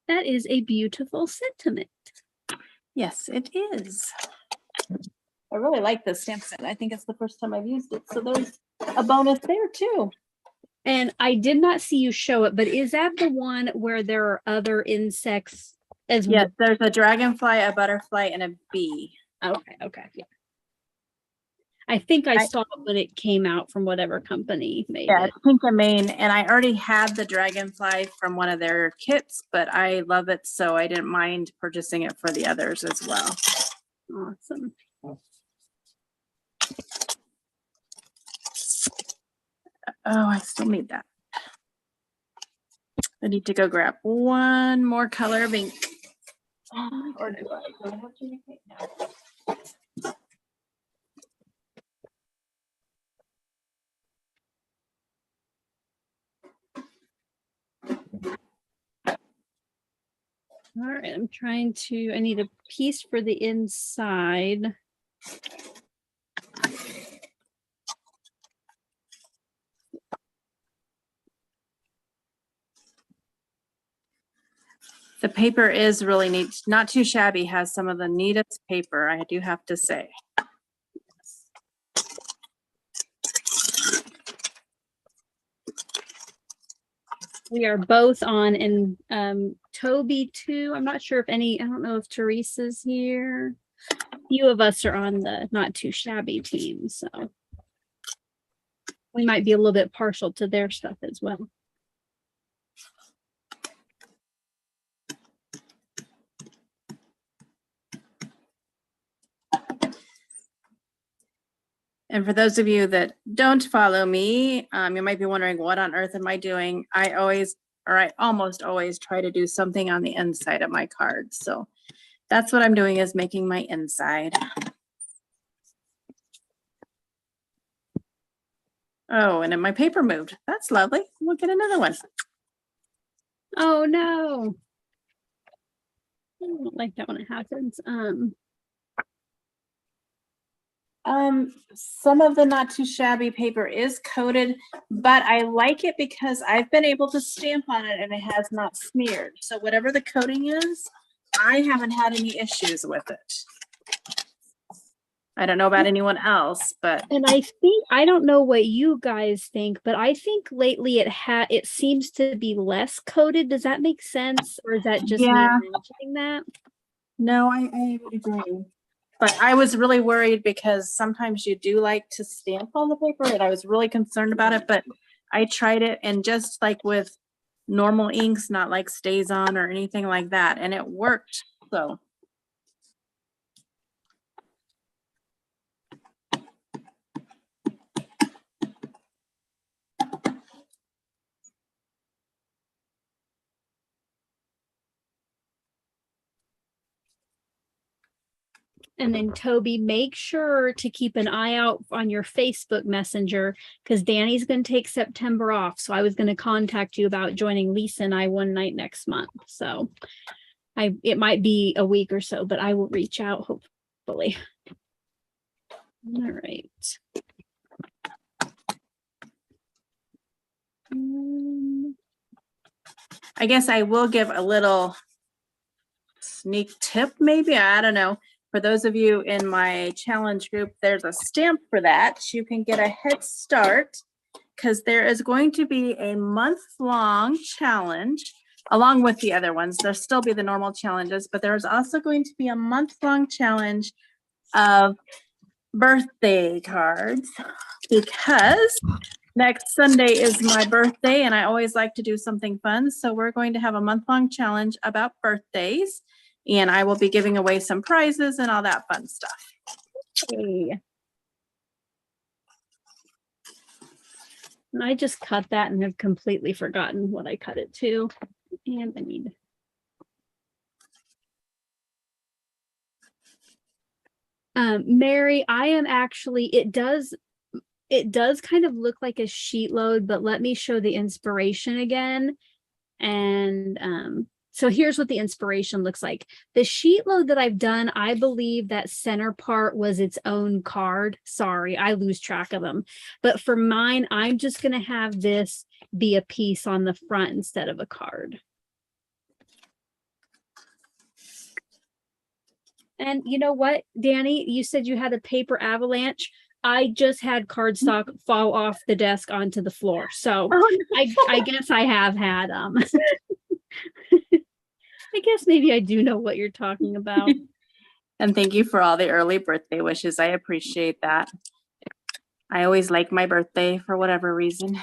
That is a beautiful sentiment. Yes, it is. I really like this stamp set. I think it's the first time I've used it. So there's a bonus there too. And I did not see you show it, but is that the one where there are other insects as Yes, there's a dragonfly, a butterfly, and a bee. well? Okay. Yeah. I think I saw it when it came out from whatever company made Yeah, it. it's Pink and Maine, and I already had the dragonfly from one of their kits, but I love it, so I didn't mind purchasing it for the others as well. Awesome. Oh, I still need that. I need to go grab one more color of ink. Or do I go with Gina K? No. All right, I'm trying to, I need a piece for the inside. The paper is really neat, not too shabby, has some of the neatest paper, I do have to say. We are both on, and Toby too. I'm not sure if any, I don't know if Teresa's here. A few of us are on the not too shabby team, so we might be a little bit partial to their stuff as well. And for those of you that don't follow me, you might be wondering, what on earth am I doing? I almost always try to do something on the inside of my cards. So that's what I'm doing, is making my inside. Oh, and then my paper moved. That's lovely. We'll get another one. Oh no. I don't like that when it happens. Some of the not too shabby paper is coated, but I like it because I've been able to stamp on it and it has not smeared. So whatever the coating is, I haven't had any issues with it. I don't know about anyone else, but And I think, I don't know what you guys think, but I think lately it seems to be less coated. Does that make sense? Or is that just me yeah, imagining that? no, I would agree. But I was really worried because sometimes you do like to stamp on the paper, and I was really concerned about it, but I tried it, and just like with normal inks, not like Stays On or anything like that, and it worked. So And then Toby, make sure to keep an eye out on your Facebook Messenger because Danny's going to take September off. So I was going to contact you about joining Lisa and I one night next month. So it might be a week or so, but I will reach out hopefully. All right. I guess I will give a little sneak tip, maybe. I don't know. For those of you in my challenge group, there's a stamp for that. You can get a head start because there is going to be a month-long challenge along with the other ones. There'll still be the normal challenges, but there's also going to be a month-long challenge of birthday cards because next Sunday is my birthday and I always like to do something fun. So we're going to have a month-long challenge about birthdays and I will be giving away some prizes and all that fun stuff. Hey. And I just cut that and have completely forgotten what I cut it to. And I need Mary, I am actually, it does kind of look like a sheet load, but let me show the inspiration again. And so here's what the inspiration looks like. The sheet load that I've done, I believe that center part was its own card. Sorry, I lose track of them. But for mine, I'm just going to have this be a piece on the front instead of a card. And you know what, Danny, you said you had a paper avalanche. I just had cardstock fall off the desk onto the floor. So I guess I have had I guess maybe I do know what you're talking about. And thank you for all the early birthday wishes. I appreciate that. I always like my birthday for whatever reason.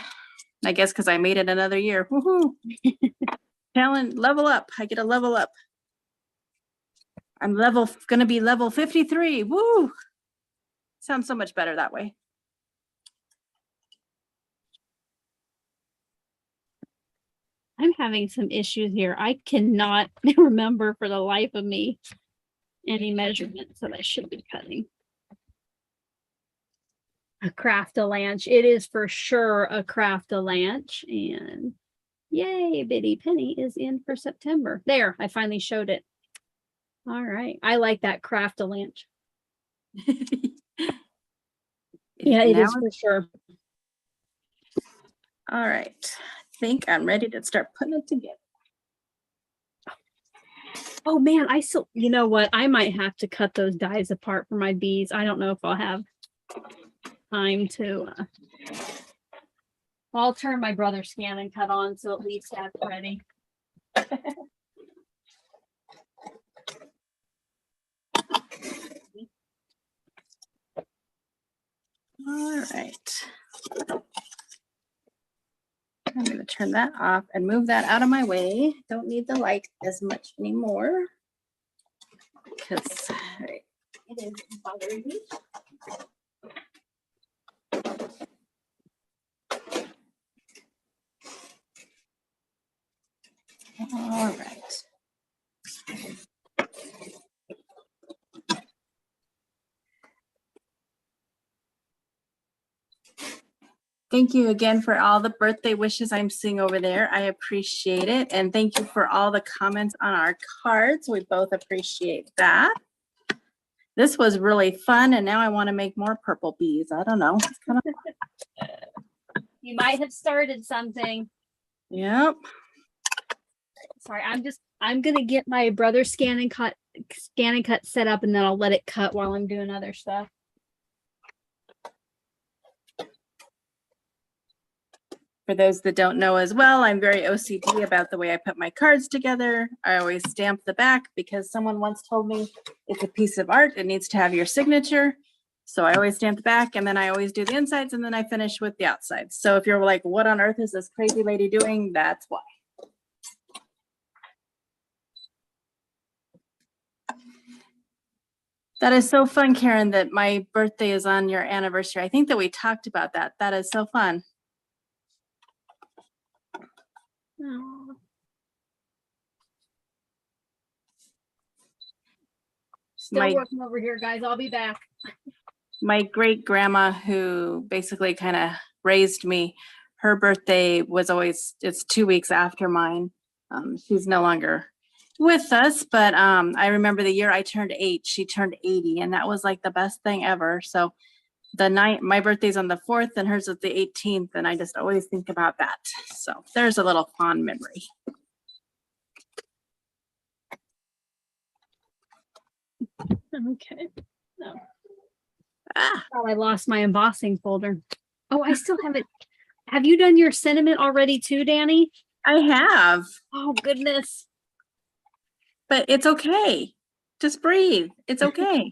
I guess because I made it another year. Woohoo! Challenge, level up. I get a level up. I'm gonna be level 53. Woo! Sounds so much better that way. I'm having some issues here. I cannot remember for the life of me any measurements that I should be cutting. A craft-a-lanch. It is for sure a craft-a-lanch. And yay, Bitty Penny is in for September. There, I finally showed it. All right. I like that craft-a-lanch. Yeah, it is for sure. All right. I think I'm ready to start putting it together. Oh man, I still, you know what? I might have to cut those dies apart for my bees. I don't know if I'll have time to. I'll turn my brother scan and cut on so at least have it ready. All right. I'm going to turn that off and move that out of my way. Don't need the light as much anymore because it is bothering me. All right. Thank you again for all the birthday wishes I'm seeing over there. I appreciate it. And thank you for all the comments on our cards. We both appreciate that. This was really fun. And now I want to make more purple bees. I don't know. It's kind of You might have started something. Yep. Sorry, I'm gonna get my brother scan and cut set up and then I'll let it cut while I'm doing other stuff. For those that don't know as well, I'm very OCD about the way I put my cards together. I always stamp the back because someone once told me it's a piece of art. It needs to have your signature. So I always stamp the back and then I always do the insides and then I finish with the outsides. So if you're like, what on earth is this crazy lady doing? That's why. That is so fun, Karen, that my birthday is on your anniversary. I think that we talked about that. That is so fun. Still working over here, guys. I'll be back. My great grandma, who basically kind of raised me, her birthday was always, it's 2 weeks after mine. She's no longer with us, but I remember the year I turned 8, she turned 80, and that was like the best thing ever. So the night, my birthday's on the 4th and hers is the 18th, and I just always think about that. So there's a little fond memory. Okay. No. Oh, I lost my embossing folder. Oh, I still have it. Have you done your sentiment already too, Danny? I have. Oh, goodness. But it's okay. Just breathe. It's okay.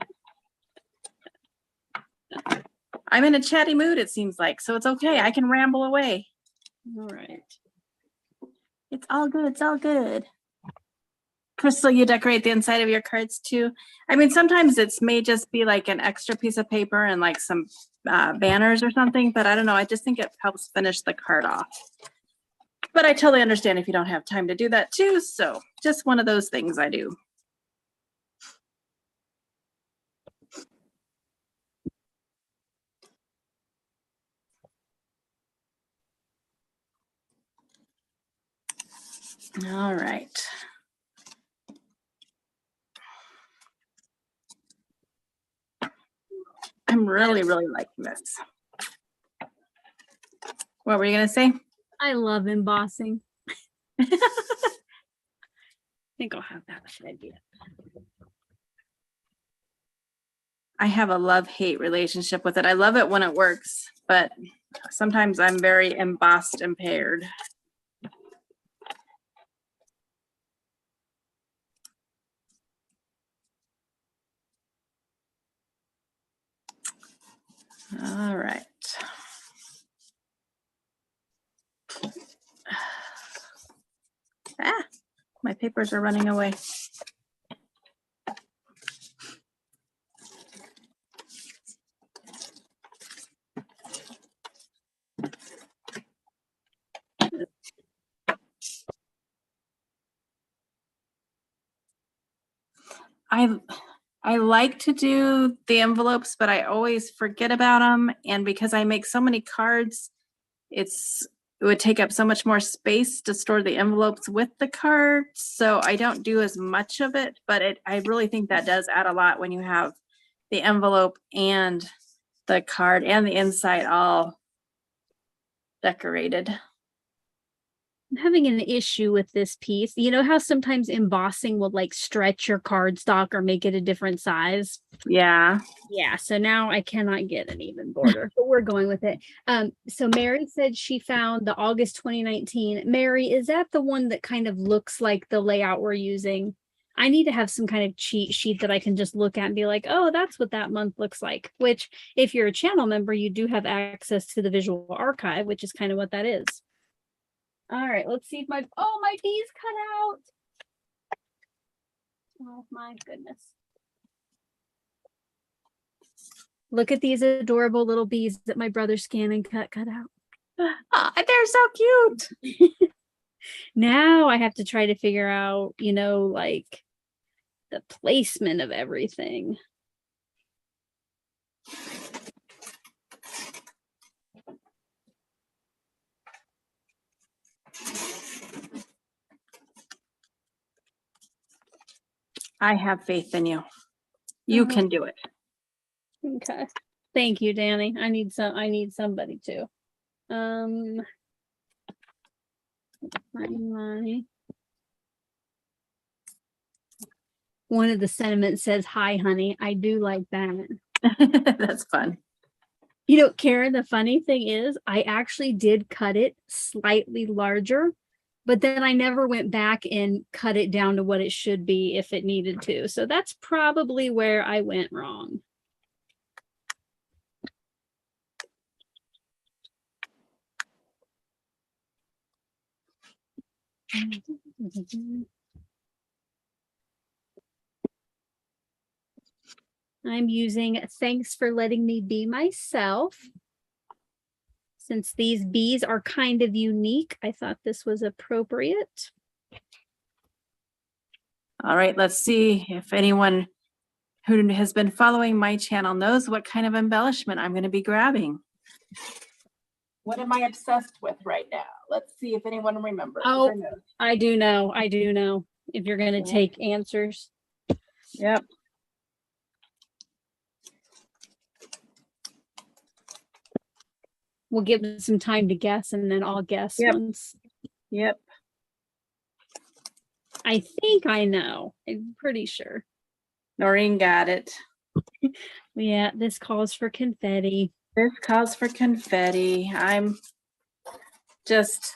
I'm in a chatty mood, it seems like, so it's okay. I can ramble away. All right. It's all good. It's all good. Crystal, you decorate the inside of your cards too. I mean, sometimes it's may just be like an extra piece of paper and like some banners or something, but I don't know. I just think it helps finish the card off. But I totally understand if you don't have time to do that too. So just one of those things I do. All right. I'm really liking this. What were you going to say? I love embossing. I think I'll have that idea. I have a love-hate relationship with it. I love it when it works, but sometimes I'm very embossed impaired. All right. Ah, my papers are running away. I like to do the envelopes, but I always forget about them. And because I make so many cards, it would take up so much more space to store the envelopes with the cards. So I don't do as much of it, but I really think that does add a lot when you have the envelope and the card and the inside all decorated. I'm having an issue with this piece. You know how sometimes embossing will like stretch your cardstock or make it a different size? Yeah. Yeah, so now I cannot get an even border, but we're going with it. So Mary said she found the August 2019. Mary, is that the one that kind of looks like the layout we're using? I need to have some kind of cheat sheet that I can just look at and be like, oh, that's what that month looks like. Which, if you're a channel member, you do have access to the visual archive, which is kind of what that is. All right, let's see if my bee's cut out. Oh my goodness. Look at these adorable little bees that my brother scanned and cut out. Oh, they're so cute. Now I have to try to figure out, you know, like the placement of everything. I have faith in you. You can do it. Okay. Thank you, Danny. I need somebody to. One of the sentiments says, "Hi, honey." I do like that. That's fun. You know, Karen, the funny thing is I actually did cut it slightly larger, but then I never went back and cut it down to what it should be if it needed to. So that's probably where I went wrong. I'm using Thanks for Letting Me Be Myself. Since these bees are kind of unique, I thought this was appropriate. All right, let's see if anyone who has been following my channel knows what kind of embellishment I'm going to be grabbing. What am I obsessed with right now? Let's see if anyone remembers. Oh, I do know. I do know. If you're going to take answers. Yep. We'll give them some time to guess and then I'll guess once. Yep. I think I know. I'm pretty sure. Noreen got it. Yeah, this calls for confetti. This calls for confetti. I'm just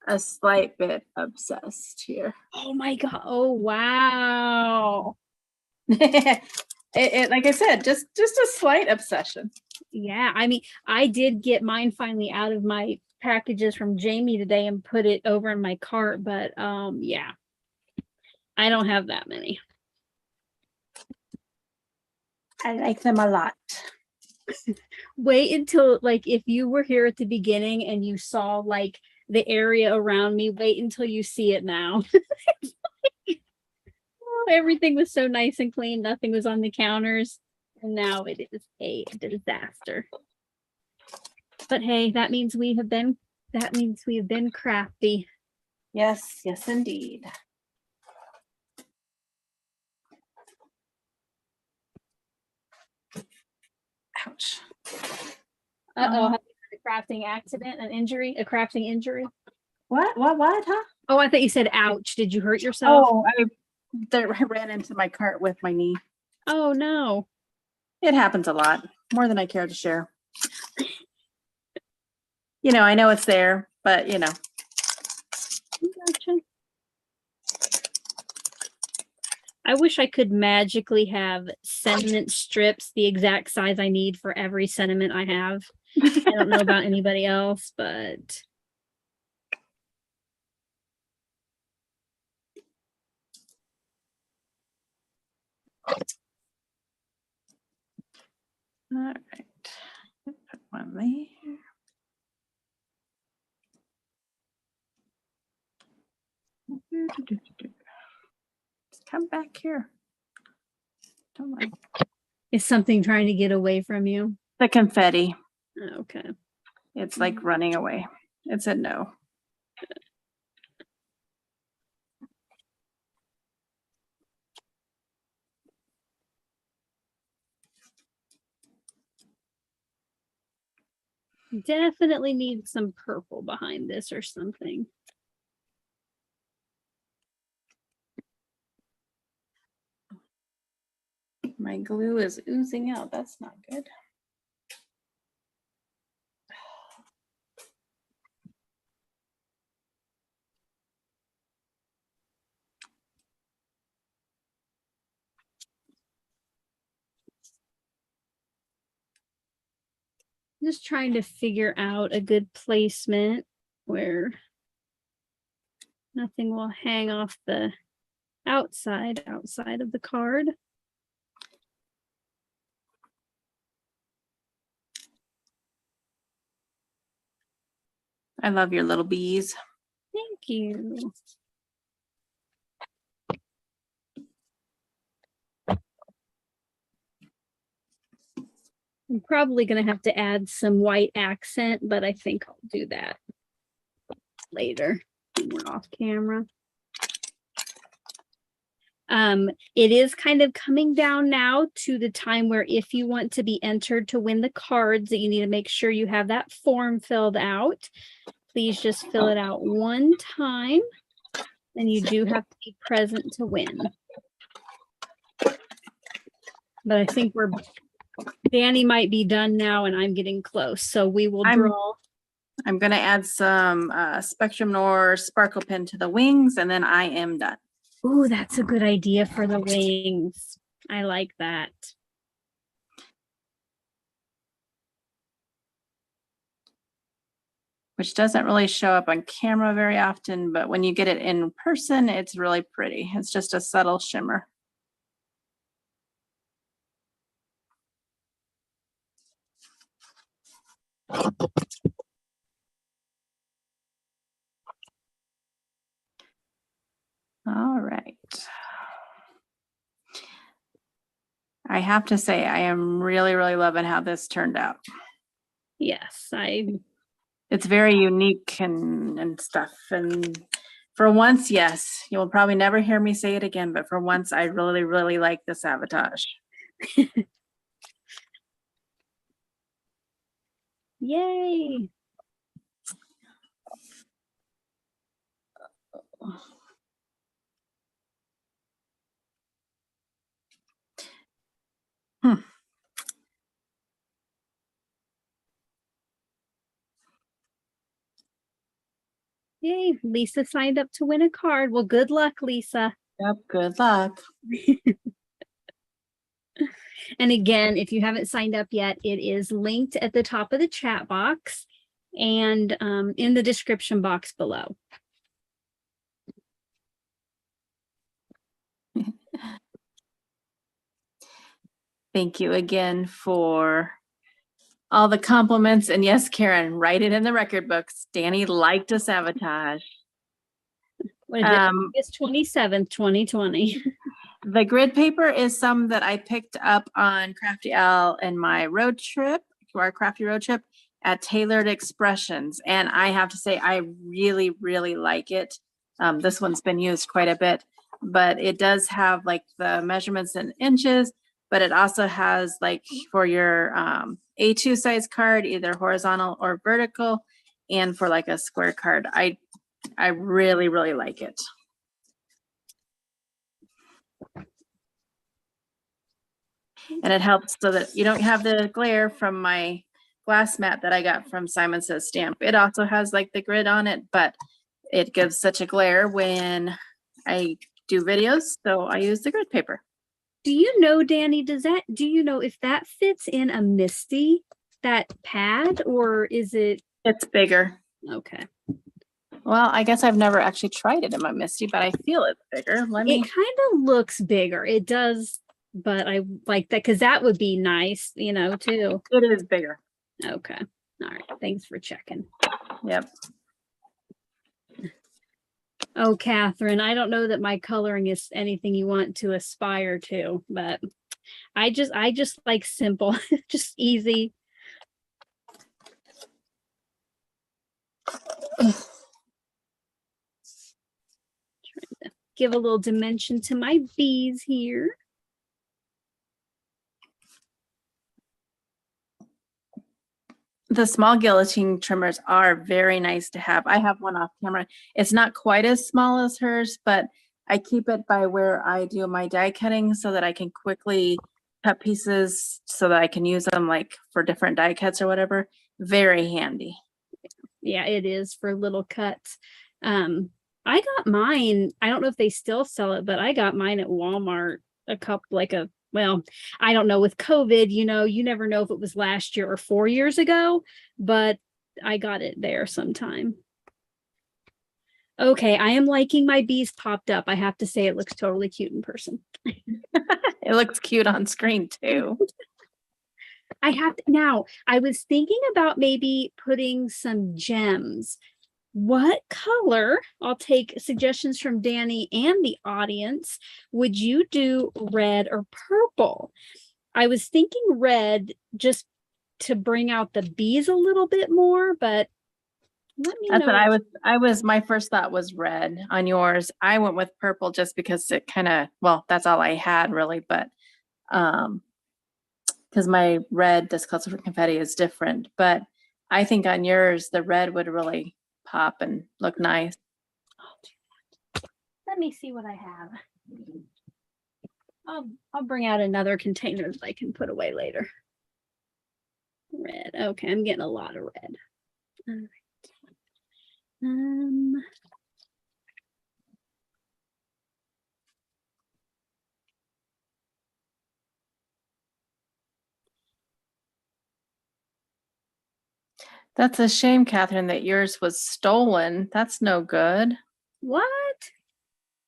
a slight bit obsessed here. Oh my God. Oh, wow. it like I said, just a slight obsession. Yeah, I mean, I did get mine finally out of my packages from Jamie today and put it over in my cart, but yeah, I don't have that many. I like them a lot. Wait until, like, if you were here at the beginning and you saw like the area around me, wait until you see it now. Oh, everything was so nice and clean. Nothing was on the counters. And now it is a disaster. But hey, that means we have been crafty. Yes, yes, indeed. Ouch. Uh-oh, have you had a crafting accident, an injury, a crafting injury? What, huh? Oh, I thought you said ouch. Did you hurt yourself? Oh, I ran into my cart with my knee. Oh, no. It happens a lot, more than I care to share. You know, I know it's there, but you know. Gotcha. I wish I could magically have sentiment strips the exact size I need for every sentiment I have. I don't know about anybody else, but All right, put one there. Just come back here. Don't mind. is something trying to get away from you? The confetti. Okay. It's like running away. It said no. Definitely need some purple behind this or something. My glue is oozing out. That's not good. Just trying to figure out a good placement where nothing will hang off the outside of the card. I love your little bees. Thank you. I'm probably going to have to add some white accent, but I think I'll do that later when we're off camera. It is kind of coming down now to the time where if you want to be entered to win the cards, that you need to make sure you have that form filled out. Please just fill it out one time, and you do have to be present to win. But I think Danny might be done now, and I'm getting close. So we will draw. I'm going to add some Spectrum Noir sparkle pen to the wings, and then I am done. Ooh, that's a good idea for the wings. I like that. Which doesn't really show up on camera very often, but when you get it in person, it's really pretty. It's just a subtle shimmer. All right. I have to say, I am really, really loving how this turned out. Yes, It's very unique and stuff. And for once, yes, you'll probably never hear me say it again, but for once, I really, really like the Sabotage. Yay. Yay, Lisa signed up to win a card. Well, good luck, Lisa. Yep, good luck. And again, if you haven't signed up yet, it is linked at the top of the chat box and in the description box below. Thank you again for all the compliments. And yes, Karen, write it in the record books. Danny liked a Sabotage. What is it? August 27th, 2020. The grid paper is some that I picked up on Crafty Al and my road trip, our crafty road trip at Tailored Expressions. And I have to say, I really, really like it. This one's been used quite a bit, but it does have like the measurements in inches, but it also has like for your A2 size card, either horizontal or vertical, and for like a square card. I really, really like it. And it helps so that you don't have the glare from my glass mat that I got from Simon Says Stamp. It also has like the grid on it, but it gives such a glare when I do videos. So I use the grid paper. Do you know, Danny, do you know if that fits in a Misty, that pad, or is it? It's bigger. Okay. Well, I guess I've never actually tried it in my Misty, but I feel it's bigger. It kind of looks bigger. It does, but I like that because that would be nice, you know, too. It is bigger. Okay. All right. Thanks for checking. Yep. Oh, Catherine, I don't know that my coloring is anything you want to aspire to, but I just like simple, just easy. Trying to give a little dimension to my bees here. The small guillotine trimmers are very nice to have. I have one off camera. It's not quite as small as hers, but I keep it by where I do my die cutting so that I can quickly cut pieces so that I can use them like for different die cuts or whatever. Very handy. Yeah, it is for little cuts. I got mine. I don't know if they still sell it, but I got mine at Walmart well, I don't know, with COVID, you know, you never know if it was last year or 4 years ago, but I got it there sometime. Okay, I am liking my bees popped up. I have to say it looks totally cute in person. It looks cute on screen too. Now, I was thinking about maybe putting some gems. What color, I'll take suggestions from Danny and the audience, would you do red or purple? I was thinking red just to bring out the bees a little bit more, but let me know. That's what my first thought was red on yours. I went with purple just because it kind of, well, that's all I had really, but because my red Disculture for Confetti is different, but I think on yours, the red would really pop and look nice. Let me see what I have. I'll bring out another container that I can put away later. Red. Okay, I'm getting a lot of red. All right. That's a shame, Catherine, that yours was stolen. That's no good. What?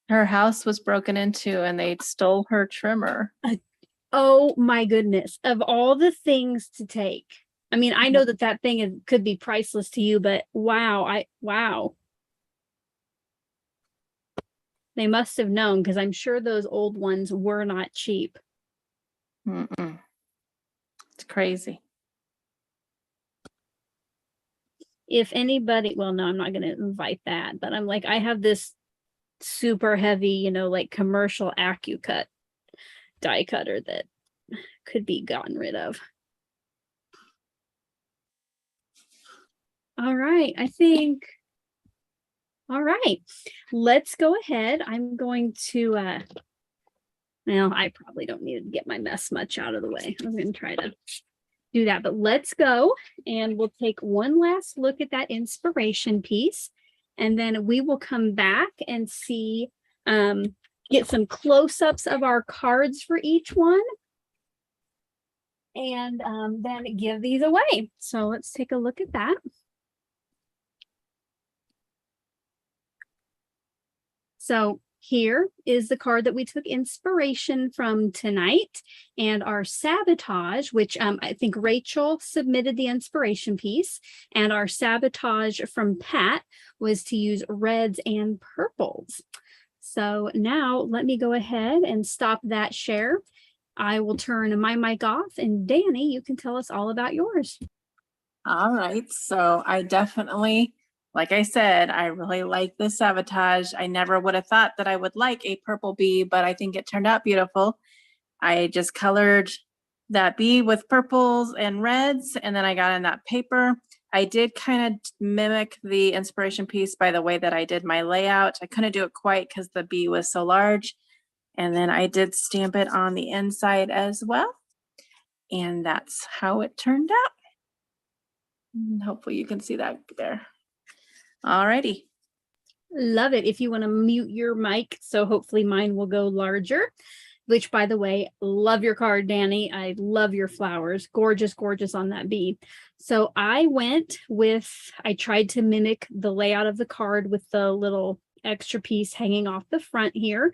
Her house was broken into and they stole her trimmer. Oh my goodness. Of all the things to take. I mean, I know that thing could be priceless to you, but wow. Wow. They must have known because I'm sure those old ones were not cheap. It's crazy. If anybody, well, no, I'm not going to invite that, but I'm like, I have this super heavy, you know, like commercial AccuCut die cutter that could be gotten rid of. All right, I think, all right, let's go ahead. I'm going to, well, I probably don't need to get my mess much out of the way. I'm going to try to do that, but let's go and we'll take one last look at that inspiration piece, and then we will come back and see, get some close-ups of our cards for each one, and then give these away. So let's take a look at that. So here is the card that we took inspiration from tonight, and our sabotage, which I think Rachel submitted the inspiration piece, and our sabotage from Pat was to use reds and purples. So now let me go ahead and stop that share. I will turn my mic off, and Danny, you can tell us all about yours. All right. So I definitely, like I said, I really like the sabotage. I never would have thought that I would like a purple bee, but I think it turned out beautiful. I just colored that bee with purples and reds, and then I got in that paper. I did kind of mimic the inspiration piece by the way that I did my layout. I couldn't do it quite because the bee was so large. And then I did stamp it on the inside as well. And that's how it turned out. And hopefully you can see that there. All righty. Love it. If you want to mute your mic, so hopefully mine will go larger, which, by the way, love your card, Danny. I love your flowers. Gorgeous, gorgeous on that bee. So I went with, I tried to mimic the layout of the card with the little extra piece hanging off the front here.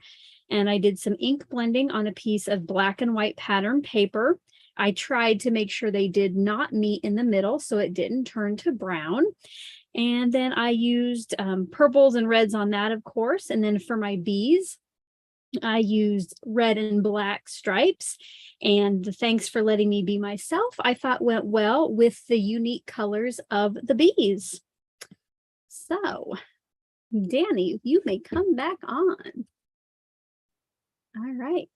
And I did some ink blending on a piece of black and white pattern paper. I tried to make sure they did not meet in the middle, so it didn't turn to brown. And then I used purples and reds on that, of course. And then for my bees, I used red and black stripes. And the thanks for letting me be myself, I thought went well with the unique colors of the bees. So, Danny, you may come back on. All right.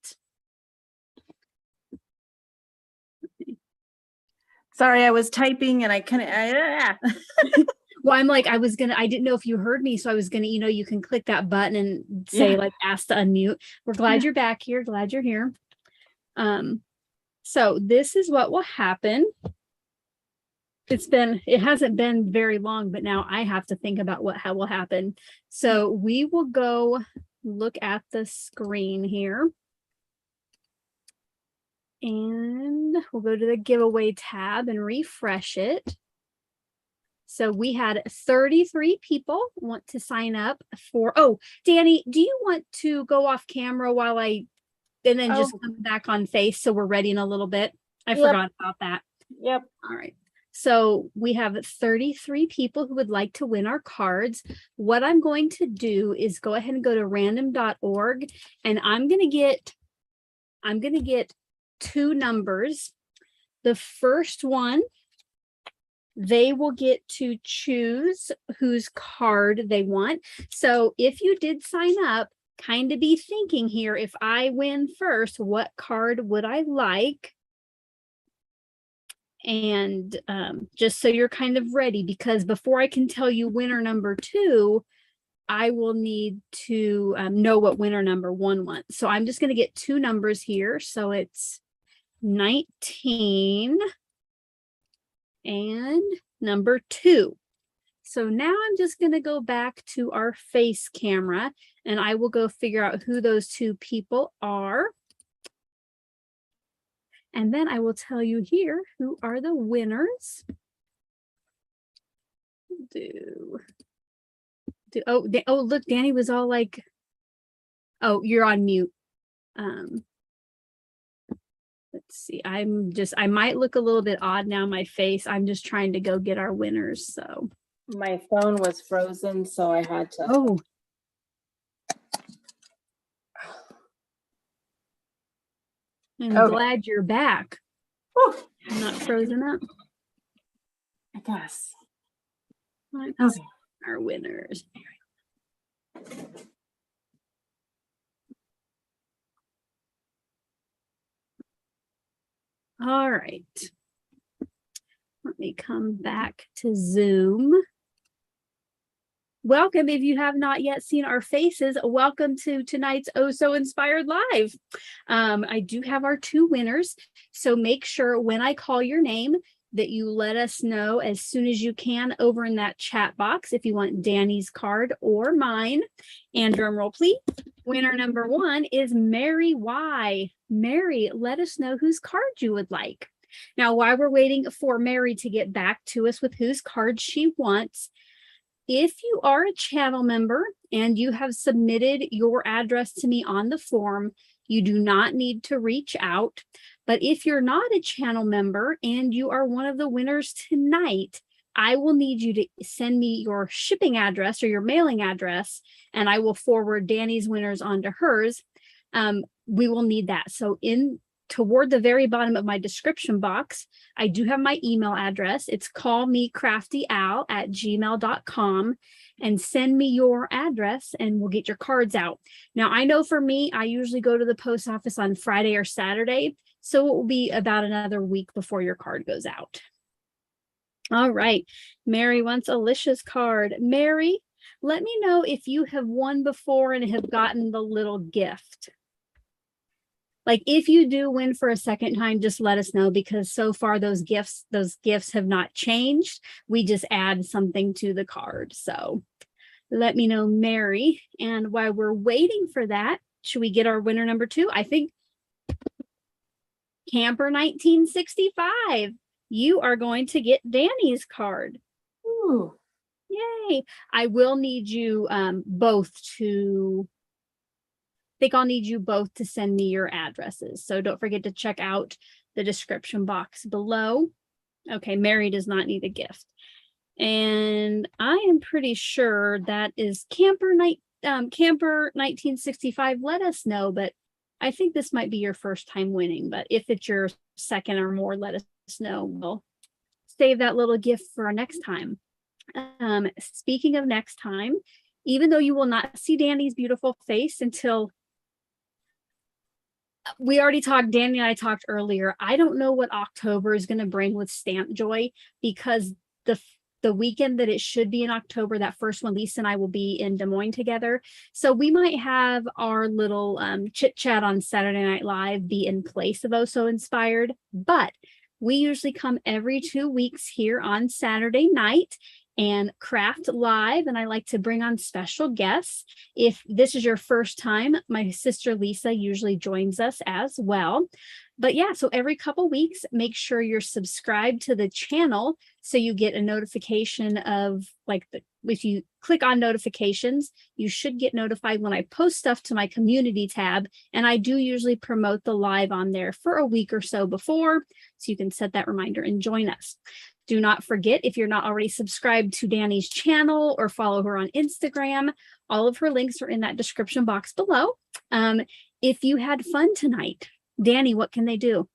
Sorry, I was typing and I couldn't. Well, I'm like, I didn't know if you heard me. So I was going to, you know, you can click that button and say like, ask to unmute. We're glad you're back here. Glad you're here. So this is what will happen. It hasn't been very long, but now I have to think about how will happen. So we will go look at the screen here. And we'll go to the giveaway tab and refresh it. So we had 33 people want to sign up for, oh, Danny, do you want to go off camera while and then just come back on face so we're ready in a little bit? I forgot about that. Yep. All right. So we have 33 people who would like to win our cards. What I'm going to do is go ahead and go to random.org, and I'm going to get 2 numbers. The first one, they will get to choose whose card they want. So if you did sign up, kind of be thinking here, if I win first, what card would I like? And just so you're kind of ready, because before I can tell you winner number 2, I will need to know what winner number 1 wants. So I'm just going to get 2 numbers here. So it's 19 and number 2. So now I'm just going to go back to our face camera, and I will go figure out who those 2 people are. And then I will tell you here who are the winners. Oh, look, Danny was all like, oh, you're on mute. Let's see. I might look a little bit odd now, my face. I'm just trying to go get our winners. So My phone was frozen, so I had to. oh. I'm Okay. glad you're back. Whew, I'm not frozen up. I guess. Let's Okay. our winners. All right. Let me come back to Zoom. Welcome. If you have not yet seen our faces, welcome to tonight's Oh So Inspired Live. I do have our 2 winners, so make sure when I call your name that you let us know as soon as you can over in that chat box if you want Danny's card or mine. And drum roll, please. Winner number 1 is Mary Y. Mary, let us know whose card you would like. Now, while we're waiting for Mary to get back to us with whose card she wants, if you are a channel member and you have submitted your address to me on the form, you do not need to reach out. But if you're not a channel member and you are one of the winners tonight, I will need you to send me your shipping address or your mailing address, and I will forward Danny's winners onto hers. We will need that. So toward the very bottom of my description box, I do have my email address. It's callmecraftyal@gmail.com, and send me your address and we'll get your cards out. Now, I know for me, I usually go to the post office on Friday or Saturday, so it will be about another week before your card goes out. All right. Mary wants Alicia's card. Mary, let me know if you have won before and have gotten the little gift. Like if you do win for a second time, just let us know, because so far those gifts have not changed. We just add something to the card. So let me know, Mary. And while we're waiting for that, should we get our winner number 2? I think Camper 1965. You are going to get Danny's card. Ooh. Yay. I will need you both to I'll need you both to send me your addresses. So don't forget to check out the description box below. Okay, Mary does not need a gift. And I am pretty sure that is Camper 1965. Let us know, but I think this might be your first time winning. But if it's your second or more, let us know. We'll save that little gift for our next time. Speaking of next time, even though you will not see Danny's beautiful face until we already talked, Danny and I talked earlier. I don't know what October is going to bring with Stamp Joy, because the weekend that it should be in October, that first one, Lisa and I will be in Des Moines together. So we might have our little chit chat on Saturday Night Live be in place of Oh So Inspired. But we usually come every 2 weeks here on Saturday night and craft live, and I like to bring on special guests. If this is your first time, my sister Lisa usually joins us as well. But yeah, so every couple weeks, make sure you're subscribed to the channel so you get a notification of, like, if you click on notifications, you should get notified when I post stuff to my community tab. And I do usually promote the live on there for a week or so before, so you can set that reminder and join us. Do not forget, if you're not already subscribed to Danny's channel or follow her on Instagram, all of her links are in that description box below. If you had fun tonight, Danny, what can they do?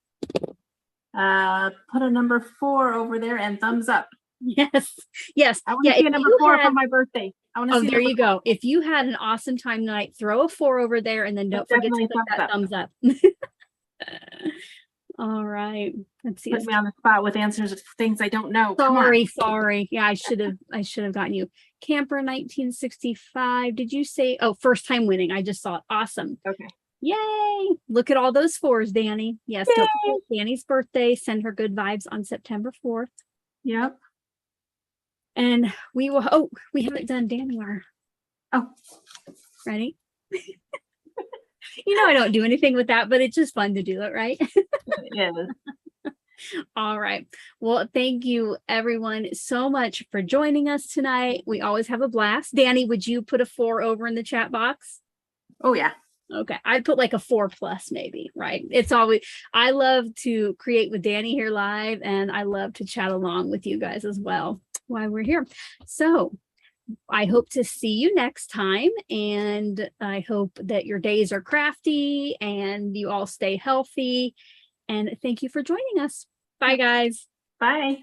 Put a number 4 over there and thumbs up. Yes. Yes. I want to see a number 4 for my birthday. I want to see. There you go. If you had an awesome time tonight, throw a 4 over there, and then don't forget to click that thumbs up. All right. Let's see. Put me on the spot with answers of things I don't know. Sorry. Yeah, I should have gotten you. Camper 1965. Did you say? Oh, first time winning. I just saw it. Awesome. Okay. Yay. Look at all those 4s, Danny. Yes. Don't forget Danny's birthday. Send her good vibes on September 4th. Yep. And we will. Oh, we haven't done Noir. Oh, ready? I don't do anything with that, but it's just fun to do it, right? Yeah. All right. Well, thank you everyone so much for joining us tonight. We always have a blast. Danny, would you put a 4 over in the chat box? Oh yeah. Okay. I'd put like a 4+ maybe, right? It's always, I love to create with Danny here live, and I love to chat along with you guys as well while we're here. So I hope to see you next time, and I hope that your days are crafty and you all stay healthy. And thank you for joining us. Bye, guys. Bye.